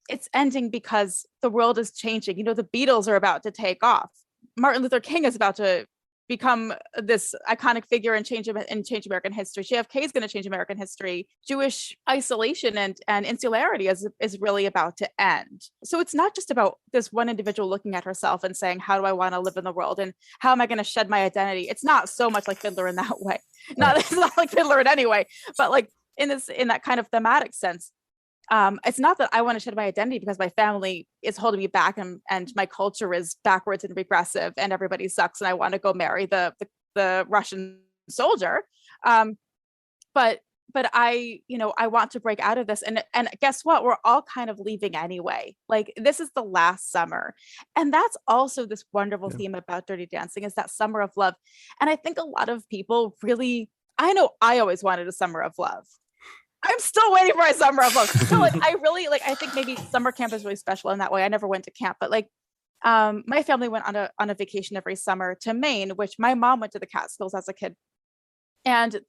It's ending because the world is changing. The Beatles are about to take off. Martin Luther King is about to become this iconic figure and change American history. JFK is going to change American history. Jewish isolation and insularity is really about to end. So it's not just about this one individual looking at herself and saying, how do I want to live in the world? And how am I going to shed my identity? It's not so much like Fiddler in that way. It's not like Fiddler in any way, but like in that kind of thematic sense. It's not that I want to shed my identity because my family is holding me back and my culture is backwards and regressive and everybody sucks and I want to go marry the Russian soldier. But I want to break out of this. And guess what? We're all kind of leaving anyway. Like this is the last summer. And that's also this wonderful theme about Dirty Dancing is that summer of love. And I think a lot of people really, I know I always wanted a summer of love. I'm still waiting for a summer of love. So like, I think maybe summer camp is really special in that way. I never went to camp, but like, my family went on a vacation every summer to Maine, which my mom went to the Catskills as a kid. And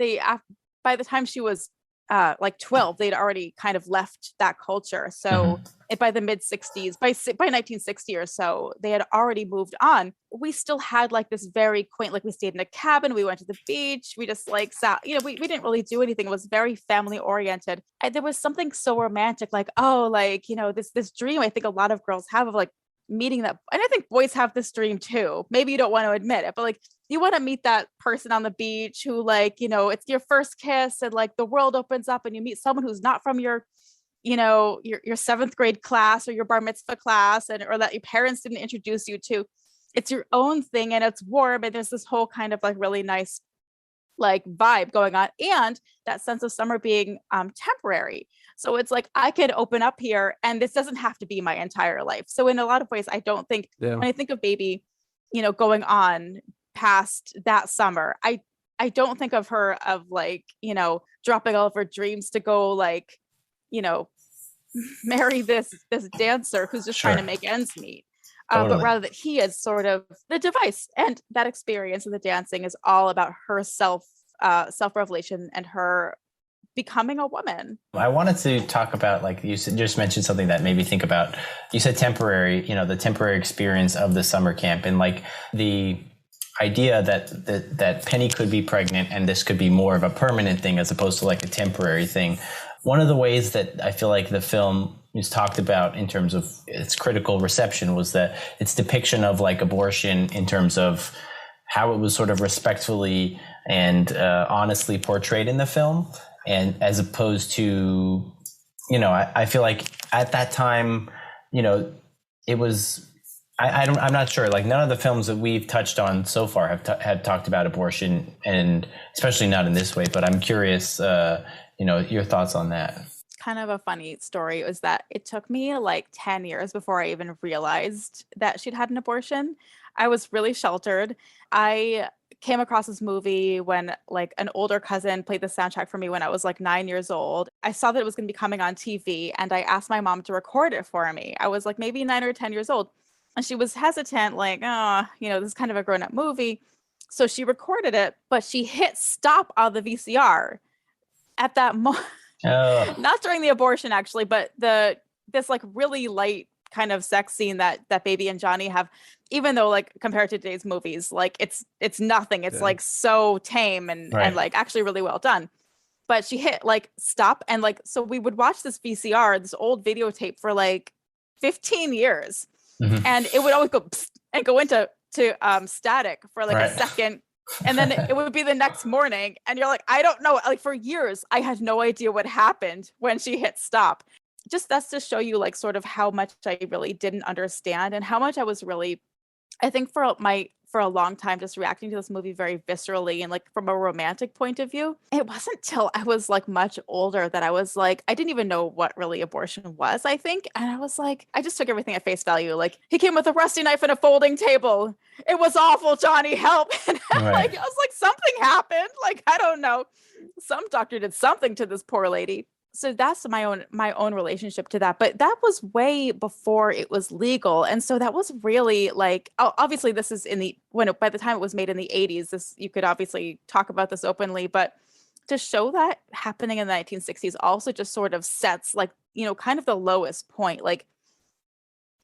by the time she was like 12, they'd already kind of left that culture. So by the mid 60s, by 1960 or so, they had already moved on. We still had like this very quaint, like we stayed in a cabin, we went to the beach, we just like sat, we didn't really do anything. It was very family oriented. And there was something so romantic, like, oh, like, this dream I think a lot of girls have of like meeting that. And I think boys have this dream too. Maybe you don't want to admit it, but like, you want to meet that person on the beach who like, it's your first kiss and like the world opens up and you meet someone who's not from your 7th grade class or your bar mitzvah class or that your parents didn't introduce you to. It's your own thing and it's warm and there's this whole kind of like really nice like vibe going on and that sense of summer being temporary. So it's like I can open up here and this doesn't have to be my entire life. So in a lot of ways, I don't think when I think of Baby, going on past that summer, I don't think of her of like, dropping all of her dreams to go like, marry this dancer who's just trying to make ends meet. But rather that he is sort of the device, and that experience of the dancing is all about her self-revelation and her becoming a woman. I wanted to talk about, like you just mentioned something that made me think about, you said temporary, the temporary experience of the summer camp, and like the idea that Penny could be pregnant and this could be more of a permanent thing as opposed to like a temporary thing. One of the ways that I feel like the film is talked about in terms of its critical reception was that its depiction of like abortion in terms of how it was sort of respectfully and honestly portrayed in the film. And as opposed to, I feel like at that time, it was, I'm not sure, like none of the films that we've touched on so far have talked about abortion, and especially not in this way, but I'm curious, your thoughts on that. Kind of a funny story was that it took me like 10 years before I even realized that she'd had an abortion. I was really sheltered. I came across this movie when like an older cousin played the soundtrack for me when I was like 9 years old. I saw that it was going to be coming on TV, and I asked my mom to record it for me. I was like maybe 9 or 10 years old, and she was hesitant, like, this is kind of a grown-up movie. So she recorded it, but she hit stop on the VCR at that moment. Oh. Not during the abortion actually, but this like really light kind of sex scene that Baby and Johnny have, even though like compared to today's movies, like it's nothing. It's like so tame and like actually really well done. But she hit like stop, and like so we would watch this VCR, this old videotape for like 15 years. Mm-hmm. And it would always go and go into static for like a second. And then it would be the next morning, and you're like, I don't know. Like for years, I had no idea what happened when she hit stop. Just that's to show you like sort of how much I really didn't understand, and how much I was really, I think for a long time just reacting to this movie very viscerally and like from a romantic point of view. It wasn't till I was like much older that I was like, I didn't even know what really abortion was, I think. And I was like, I just took everything at face value. Like, he came with a rusty knife and a folding table. It was awful, Johnny, help. And like, I was like, something happened. Like, I don't know. Some doctor did something to this poor lady. So that's my own relationship to that. But that was way before it was legal. And so that was really like, obviously this is by the time it was made in the 80s, this, you could obviously talk about this openly, but to show that happening in the 1960s also just sort of sets like, kind of the lowest point. Like,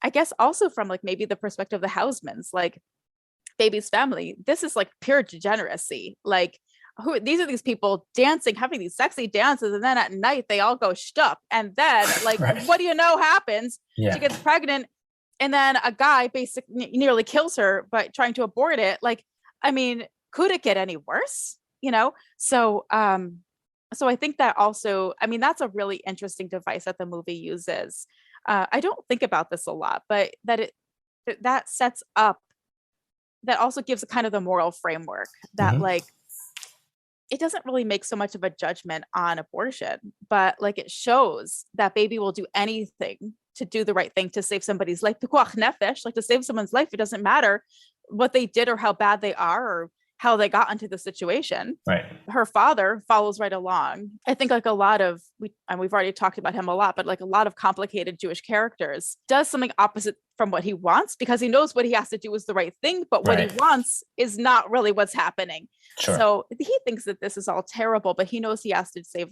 I guess also from like maybe the perspective of the Housemans, like Baby's family, this is like pure degeneracy. Like, these are these people dancing, having these sexy dances, and then at night they all go shtup, and then like what do you know happens? She gets pregnant, and then a guy basically nearly kills her by trying to abort it. Like, I mean, could it get any worse? So I think that also, I mean, that's a really interesting device that the movie uses. I don't think about this a lot, but that sets up, that also gives a kind of the moral framework that like, it doesn't really make so much of a judgment on abortion, but like it shows that Baby will do anything to do the right thing to save somebody's life. Like to save someone's life. It doesn't matter what they did or how bad they are or how they got into the situation. Right. Her father follows right along. I think like a lot of, we've already talked about him a lot, but like a lot of complicated Jewish characters does something opposite from what he wants, because he knows what he has to do is the right thing, but what he wants is not really what's happening. Sure. So he thinks that this is all terrible, but he knows he has to save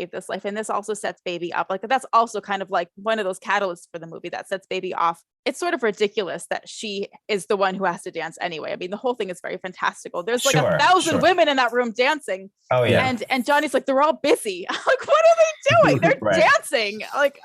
this life. And this also sets Baby up. Like, that's also kind of like one of those catalysts for the movie that sets Baby off. It's sort of ridiculous that she is the one who has to dance anyway. I mean, the whole thing is very fantastical. There's like 1,000 women in that room dancing. Oh yeah. And Johnny's like, they're all busy. I'm like, what are they doing? They're dancing. Like,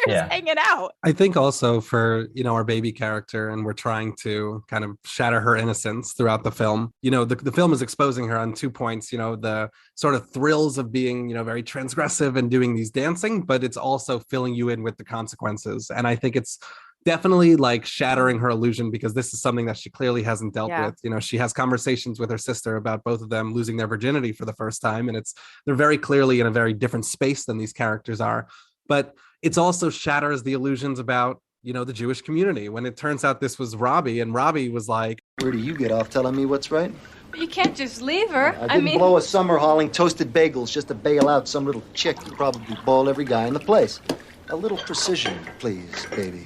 just hanging out. I think also for, our Baby character, and we're trying to kind of shatter her innocence throughout the film. The film is exposing her on 2 points, the sort of thrills of being, very transgressive and doing these dancing, but it's also filling you in with the consequences. And I think it's definitely like shattering her illusion, because this is something that she clearly hasn't dealt with. She has conversations with her sister about both of them losing their virginity for the first time. And they're very clearly in a very different space than these characters are. But it's also shatters the illusions about, the Jewish community, when it turns out this was Robbie, and Robbie was like, where do you get off telling me what's right? But you can't just leave her. I didn't blow a summer hauling toasted bagels just to bail out some little chick who probably balled every guy in the place. A little precision, please, baby.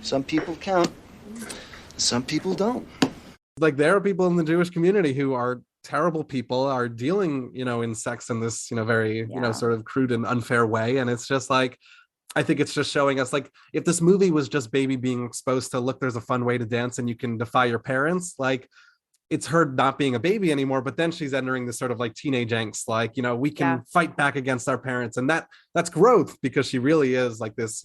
Some people count. Some people don't. Like, there are people in the Jewish community who are terrible people are dealing, in sex in this, very, sort of crude and unfair way. And it's just like, I think it's just showing us, like, if this movie was just Baby being exposed to, look, there's a fun way to dance and you can defy your parents, like, it's her not being a baby anymore, but then she's entering this sort of like teenage angst, like, we can fight back against our parents. And that's growth, because she really is like this,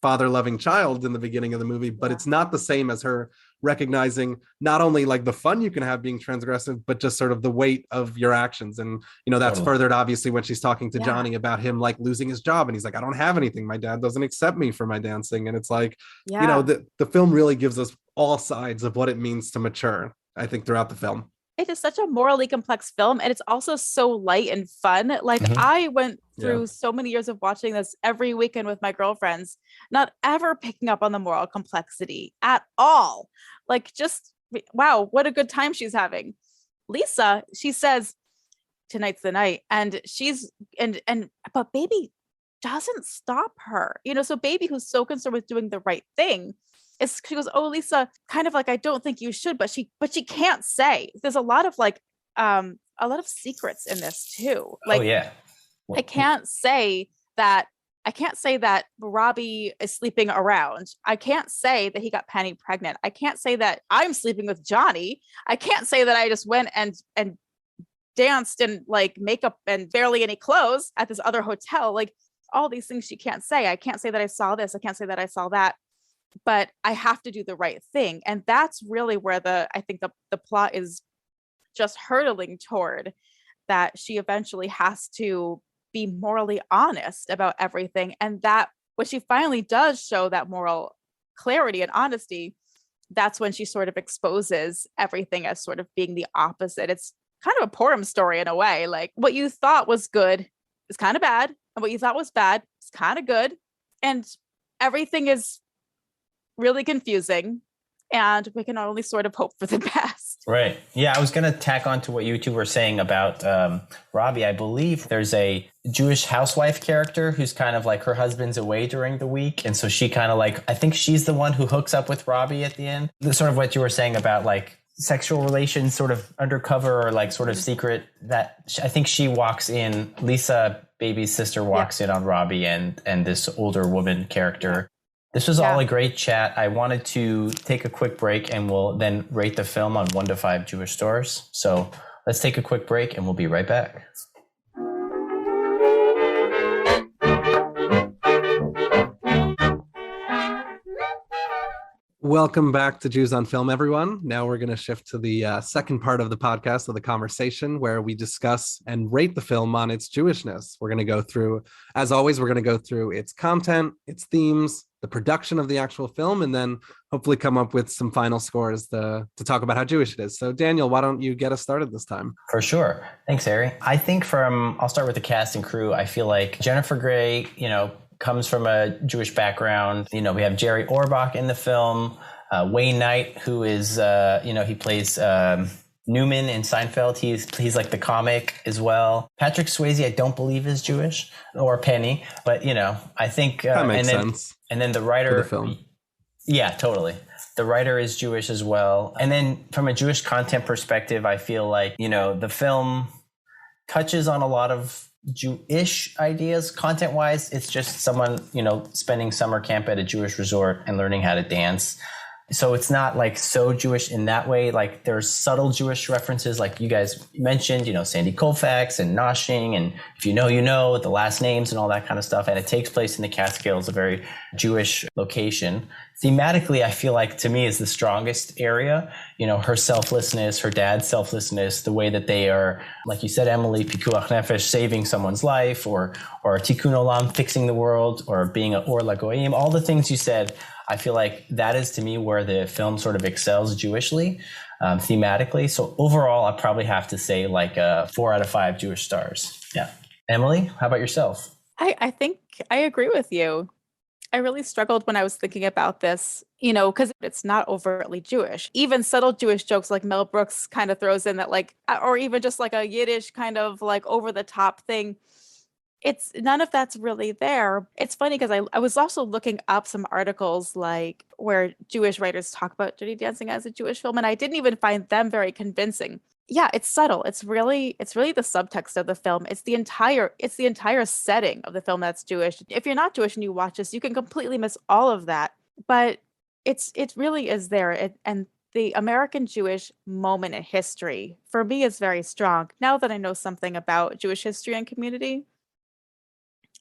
father loving child in the beginning of the movie, but it's not the same as her recognizing not only like the fun you can have being transgressive, but just sort of the weight of your actions. And, that's furthered obviously when she's talking to Johnny about him like losing his job. And he's like, I don't have anything. My dad doesn't accept me for my dancing. And it's like, the film really gives us all sides of what it means to mature, I think, throughout the film. It is such a morally complex film, and it's also so light and fun. Like, I went through so many years of watching this every weekend with my girlfriends, not ever picking up on the moral complexity at all. Like, just, wow, what a good time she's having. Lisa, she says, tonight's the night. And but Baby doesn't stop her, so Baby, who's so concerned with doing the right thing, she goes, oh, Lisa, kind of like, I don't think you should, but she can't say. There's a lot of secrets in this too. Like, I can't say that Robbie is sleeping around. I can't say that he got Penny pregnant. I can't say that I'm sleeping with Johnny. I can't say that I just went and danced in like makeup and barely any clothes at this other hotel. Like, all these things she can't say. I can't say that I saw this. I can't say that I saw that. But I have to do the right thing. And that's really where I think the plot is just hurtling toward, that she eventually has to be morally honest about everything. And that when she finally does show that moral clarity and honesty, that's when she sort of exposes everything as sort of being the opposite. It's kind of a Purim story in a way. Like, what you thought was good is kind of bad, and what you thought was bad is kind of good. And everything is really confusing, and we can only sort of hope for the best. Right. Yeah, I was going to tack on to what you two were saying about Robbie. I believe there's a Jewish housewife character who's kind of like, her husband's away during the week. And so she kind of like, I think she's the one who hooks up with Robbie at the end. Sort of what you were saying about like sexual relations, sort of undercover or like sort of secret, that I think she walks in, Lisa, Baby's sister, walks in on Robbie and this older woman character. This was all a great chat. I wanted to take a quick break, and we'll then rate the film on 1 to 5 Jewish stars. So let's take a quick break, and we'll be right back. Welcome back to Jews on Film, everyone. Now we're going to shift to the second part of the podcast, of the conversation, where we discuss and rate the film on its Jewishness. We're going to go through, as always, we're going to go through its content, its themes, the production of the actual film, and then hopefully come up with some final scores to talk about how Jewish it is. So Daniel, why don't you get us started this time? For sure. Thanks, Harry. I think I'll start with the cast and crew. I feel like Jennifer Grey, comes from a Jewish background. We have Jerry Orbach in the film, Wayne Knight, who is, he plays Newman in Seinfeld. He's like the comic as well. Patrick Swayze, I don't believe is Jewish, or Penny, but I think that makes sense. And then the writer, for the film. Yeah, totally. The writer is Jewish as well. And then from a Jewish content perspective, I feel like, the film touches on a lot of Jewish ideas content-wise. It's just someone, spending summer camp at a Jewish resort and learning how to dance. So it's not like so Jewish in that way. Like, there's subtle Jewish references, like you guys mentioned, Sandy Koufax and Noshing, and if you know, the last names and all that kind of stuff. And it takes place in the Catskills, a very Jewish location. Thematically, I feel like, to me, is the strongest area. Her selflessness, her dad's selflessness, the way that they are, like you said, Emily, pikuach nefesh, saving someone's life, or tikkun olam, fixing the world, or being an or lagoyim, all the things you said. I feel like that is, to me, where the film sort of excels Jewishly, thematically. So overall, I probably have to say like 4 out of 5 Jewish stars. Yeah. Emily, how about yourself? I think I agree with you. I really struggled when I was thinking about this, because it's not overtly Jewish. Even subtle Jewish jokes like Mel Brooks kind of throws in that, like, or even just like a Yiddish kind of like over the top thing. It's none of that's really there. It's funny because I was also looking up some articles like where Jewish writers talk about Dirty Dancing as a Jewish film, and I didn't even find them very convincing. Yeah, it's subtle. It's really the subtext of the film. It's the entire setting of the film that's Jewish. If you're not Jewish and you watch this, you can completely miss all of that. But it really is there. And the American Jewish moment in history for me is very strong. Now that I know something about Jewish history and community,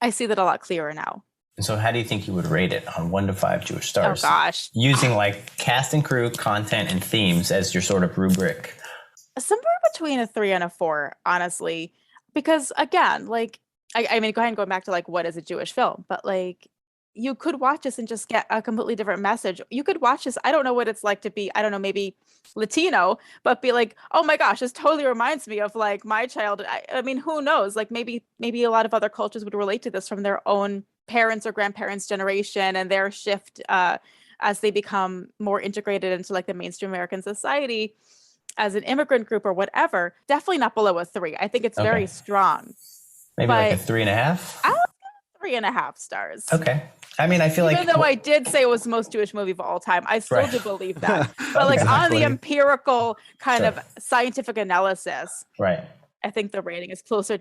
I see that a lot clearer now. And so how do you think you would rate it on 1 to 5 Jewish Oh stars? gosh. Using like cast and crew, content, and themes as your sort of rubric. Somewhere between a 3 and a 4, honestly. Because again, like I mean, go ahead and go back to like what is a Jewish film, but like you could watch this and just get a completely different message. You could watch this. I don't know what it's like to be, I don't know, maybe Latino, but be like, oh my gosh, this totally reminds me of like my childhood. I mean, who knows? Like maybe a lot of other cultures would relate to this from their own parents or grandparents' generation and their shift as they become more integrated into like the mainstream American society as an immigrant group or whatever. Definitely not below a 3. I think it's very strong. Maybe like a 3.5. I would 3.5 stars. Okay. I mean, I feel Even though I did say it was the most Jewish movie of all time, I still do believe that. But like on the empirical kind of scientific analysis, right, I think the rating is closer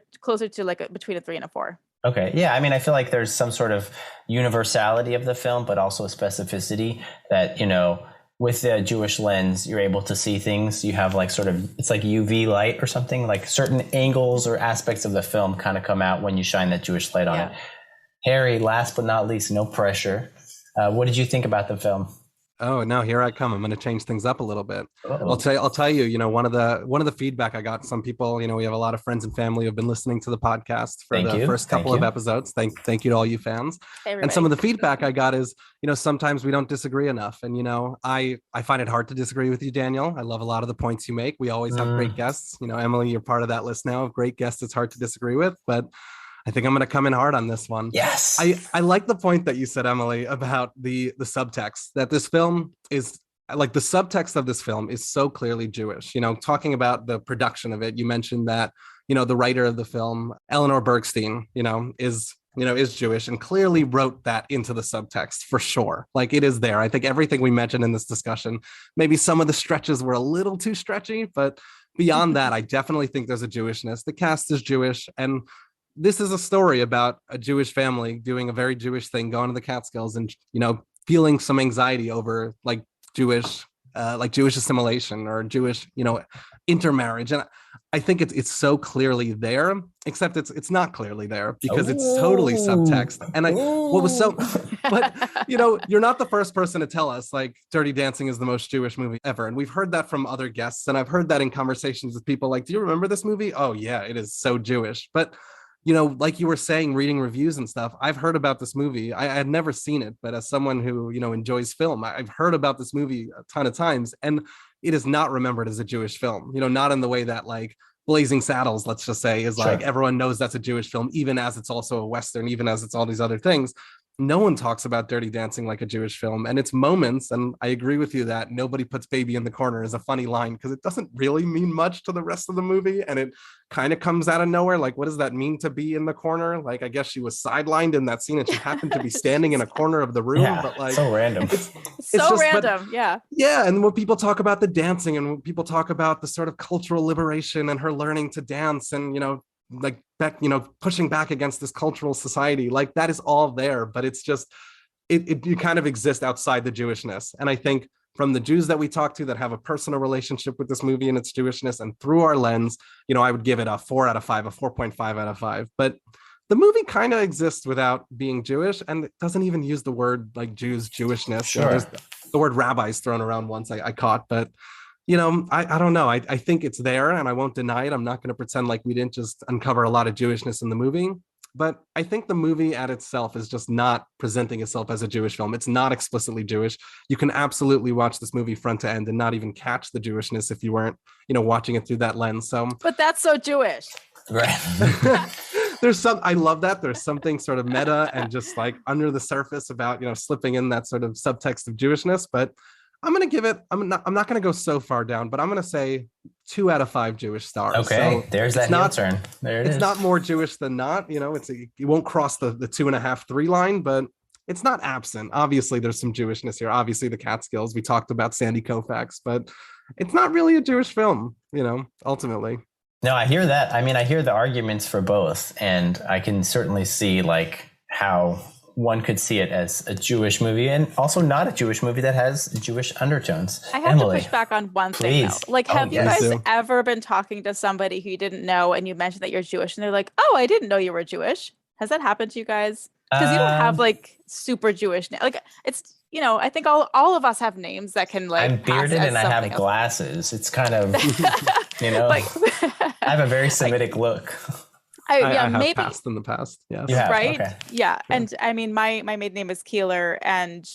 to like between a 3 and a 4. Okay. Yeah. I mean, I feel like there's some sort of universality of the film, but also a specificity that, you know, with the Jewish lens, you're able to see things. You have like sort of, it's like UV light or something, like certain angles or aspects of the film kind of come out when you shine that Jewish light on it. Harry, last but not least, no pressure. What did you think about the film? Oh no, here I come. I'm going to change things up a little bit. Uh-oh. I'll tell you, you know, one of the feedback I got, some people, you know, we have a lot of friends and family who've been listening to the podcast for the first couple of episodes. Thank you to all you fans. And some of the feedback I got is, you know, sometimes we don't disagree enough. And, you know, I find it hard to disagree with you, Daniel. I love a lot of the points you make. We always have great guests. You know, Emily, you're part of that list now of great guests it's hard to disagree with, but I think I'm going to come in hard on this one. Yes. I like the point that you said, Emily, about the subtext, that this film is like, the subtext of this film is so clearly Jewish. You know, talking about the production of it, you mentioned that, you know, the writer of the film, Eleanor Bergstein, is Jewish and clearly wrote that into the subtext for sure. Like it is there. I think everything we mentioned in this discussion, maybe some of the stretches were a little too stretchy, but beyond that, I definitely think there's a Jewishness. The cast is Jewish, and this is a story about a Jewish family doing a very Jewish thing, going to the Catskills and, you know, feeling some anxiety over like Jewish assimilation or Jewish, you know, intermarriage. And I think it's so clearly there, except it's not clearly there because it's totally subtext. And but you know, you're not the first person to tell us like Dirty Dancing is the most Jewish movie ever. And we've heard that from other guests. And I've heard that in conversations with people like, do you remember this movie? Oh yeah, it is so Jewish. But you know, like you were saying, reading reviews and stuff, I've heard about this movie. I had never seen it, but as someone who, you know, enjoys film, I've heard about this movie a ton of times, and it is not remembered as a Jewish film, you know, not in the way that like Blazing Saddles, let's just say, is like everyone knows that's a Jewish film, even as it's also a Western, even as it's all these other things. No one talks about Dirty Dancing like a Jewish film, and it's moments, and I agree with you that nobody puts baby in the corner is a funny line because it doesn't really mean much to the rest of the movie, and it kind of comes out of nowhere. Like, what does that mean to be in the corner? Like, I guess she was sidelined in that scene and she happened to be standing in a corner of the room, but like so random. It's so random. Yeah. And when people talk about the dancing and when people talk about the sort of cultural liberation and her learning to dance and, you know, like back, you know, pushing back against this cultural society, like that is all there, but it's just you kind of exist outside the Jewishness. And I think from the Jews that we talk to that have a personal relationship with this movie and its Jewishness, and through our lens, you know, I would give it a 4 out of 5, a 4.5 out of 5. But the movie kind of exists without being Jewish, and it doesn't even use the word like Jews, Jewishness. Sure. You know, there's the word rabbis thrown around once I caught, but you know, I don't know. I think it's there and I won't deny it. I'm not going to pretend like we didn't just uncover a lot of Jewishness in the movie. But I think the movie at itself is just not presenting itself as a Jewish film. It's not explicitly Jewish. You can absolutely watch this movie front to end and not even catch the Jewishness if you weren't, you know, watching it through that lens. So, but that's so Jewish. Right. I love that. There's something sort of meta and just like under the surface about, you know, slipping in that sort of subtext of Jewishness. But I'm going to give it, I'm not going to go so far down, but I'm going to say 2 out of 5 Jewish stars. Okay. So there's that heel turn. There it is. It's not more Jewish than not, you know, it won't cross the 2.5, 3 line, but it's not absent. Obviously, there's some Jewishness here. Obviously, the Catskills. We talked about Sandy Koufax, but it's not really a Jewish film, ultimately. No, I hear that. I mean, I hear the arguments for both, and I can certainly see like how one could see it as a Jewish movie and also not a Jewish movie that has Jewish undertones. I have Emily, to push back on one thing please. though. Like, have you yes. guys ever been talking to somebody who you didn't know and you mentioned that you're Jewish and they're like, oh, I didn't know you were Jewish? Has that happened to you guys? Because you don't have like super Jewish, like it's, I think all of us have names that can like. I'm bearded and I have glasses. It's kind of, like, I have a very Semitic look. I have maybe passed in the past. Yes. You have, right. Okay. Yeah. And I mean, my maiden name is Keeler, and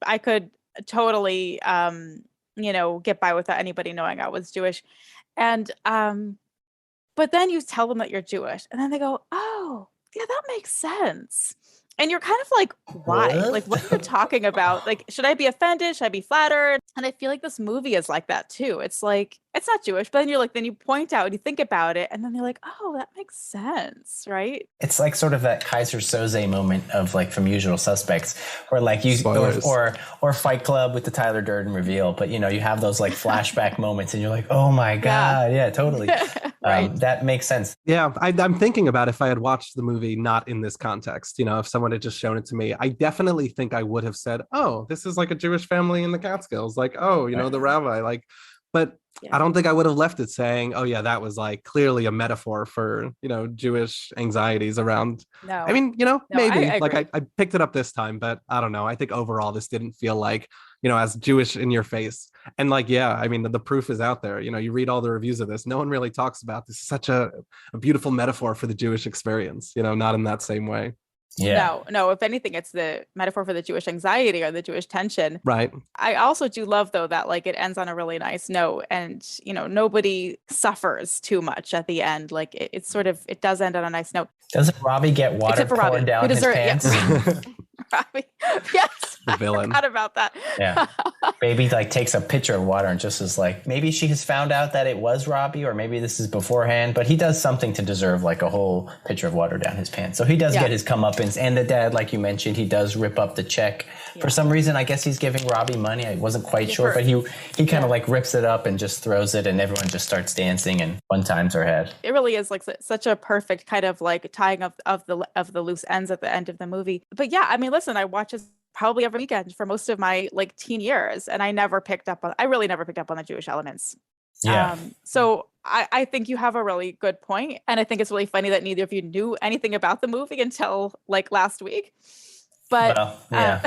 I could totally, get by without anybody knowing I was Jewish. And, but then you tell them that you're Jewish and then they go, oh, yeah, that makes sense. And you're kind of like, why? What? Like, what are you talking about? Like, should I be offended? Should I be flattered? And I feel like this movie is like that too. It's like, it's not Jewish, but then you're like, then you point out, you think about it, and then you're like, oh, that makes sense, right? It's like sort of that Kaiser Soze moment of like from Usual Suspects, where like you or Fight Club with the Tyler Durden reveal, but you have those like flashback moments, and you're like, oh my god, yeah totally. Right. That makes sense. Yeah, I'm thinking about if I had watched the movie not in this context, if someone had just shown it to me, I definitely think I would have said, oh, this is like a Jewish family in the Catskills, like, oh, the rabbi, like, but I don't think I would have left it saying, oh yeah, that was like clearly a metaphor for, Jewish anxieties around. No. I mean, maybe I like I picked it up this time, but I don't know. I think overall this didn't feel like, as Jewish in your face. And like, yeah, I mean, the proof is out there. You read all the reviews of this. No one really talks about this. Is such a beautiful metaphor for the Jewish experience, not in that same way. Yeah. No. If anything, it's the metaphor for the Jewish anxiety or the Jewish tension. Right. I also do love though that like it ends on a really nice note, and nobody suffers too much at the end. Like it does end on a nice note. Doesn't Robbie get water poured down his pants? Yes. Robbie, yes. The villain. I forgot about that. Yeah. Baby like takes a pitcher of water and just is like, maybe she has found out that it was Robbie, or maybe this is beforehand, but he does something to deserve like a whole pitcher of water down his pants. So he does get his comeuppance. And the dad, like you mentioned, he does rip up the check. Yeah. For some reason, I guess he's giving Robbie money. I wasn't quite sure, but he kind of like rips it up and just throws it, and everyone just starts dancing and fun times are had. It really is like such a perfect kind of like tying of the loose ends at the end of the movie. But yeah, I mean, listen, I watch this probably every weekend for most of my like teen years, and I really never picked up on the Jewish elements. Yeah. So I think you have a really good point, and I think it's really funny that neither of you knew anything about the movie until like last week. But yeah.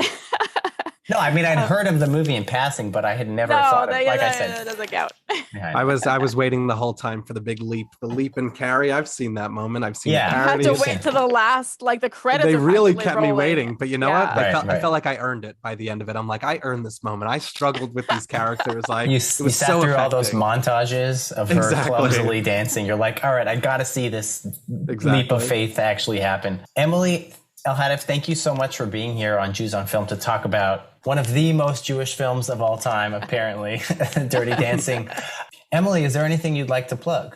No, I mean, I'd heard of the movie in passing, but I had never thought of it. Like I said, that doesn't count. I was waiting the whole time for the big leap, the leap and carry. I've seen that moment. I've seen parodies. You have to wait to the last, like the credits. They really kept me waiting, but you know what? I felt like I earned it by the end of it. I'm like, I earned this moment. I struggled with these characters. Like you sat so through affecting. all those montages of her clumsily dancing. You're like, all right, I got to see this leap of faith actually happen. Emily Alhadeff, thank you so much for being here on Jews on Film to talk about one of the most Jewish films of all time, apparently, Dirty Dancing. Emily, is there anything you'd like to plug?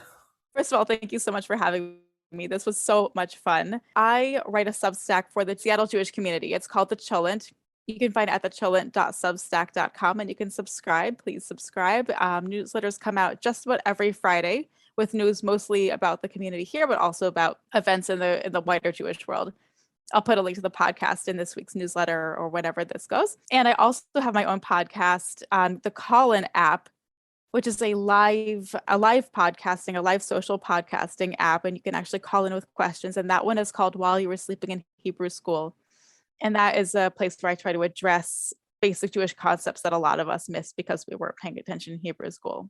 First of all, thank you so much for having me. This was so much fun. I write a Substack for the Seattle Jewish community. It's called The Cholent. You can find it at thecholent.substack.com, and you can subscribe. Please subscribe. Newsletters come out just about every Friday with news mostly about the community here, but also about events in the wider Jewish world. I'll put a link to the podcast in this week's newsletter or whenever this goes. And I also have my own podcast on the Call-In app, which is a live podcasting, a live social podcasting app. And you can actually call in with questions. And that one is called While You Were Sleeping in Hebrew School. And that is a place where I try to address basic Jewish concepts that a lot of us missed because we weren't paying attention in Hebrew school.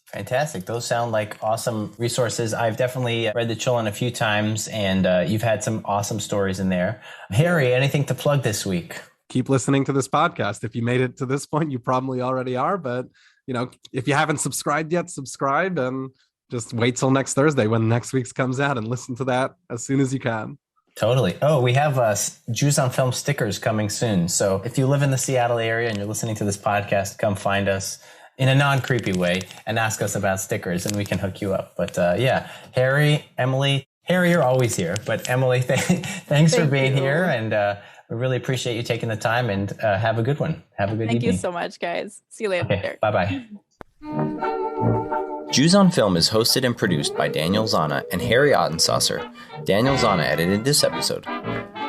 Fantastic. Those sound like awesome resources. I've definitely read The Cholent a few times, and you've had some awesome stories in there. Harry, anything to plug this week? Keep listening to this podcast. If you made it to this point, you probably already are. But, if you haven't subscribed yet, subscribe and just wait till next Thursday when next week's comes out and listen to that as soon as you can. Totally. Oh, we have Jews on Film stickers coming soon. So if you live in the Seattle area and you're listening to this podcast, come find us in a non-creepy way and ask us about stickers and we can hook you up. But Harry, Emily, Harry, you're always here. But Emily, thanks for being here. And we really appreciate you taking the time, and have a good one. Have a good evening. Thank you so much, guys. See you later. Okay, bye-bye. Jews on Film is hosted and produced by Daniel Zana and Harry Ottensaucer. Daniel Zana edited this episode.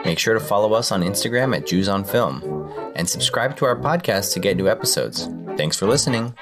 Make sure to follow us on Instagram at Jews on Film and subscribe to our podcast to get new episodes. Thanks for listening.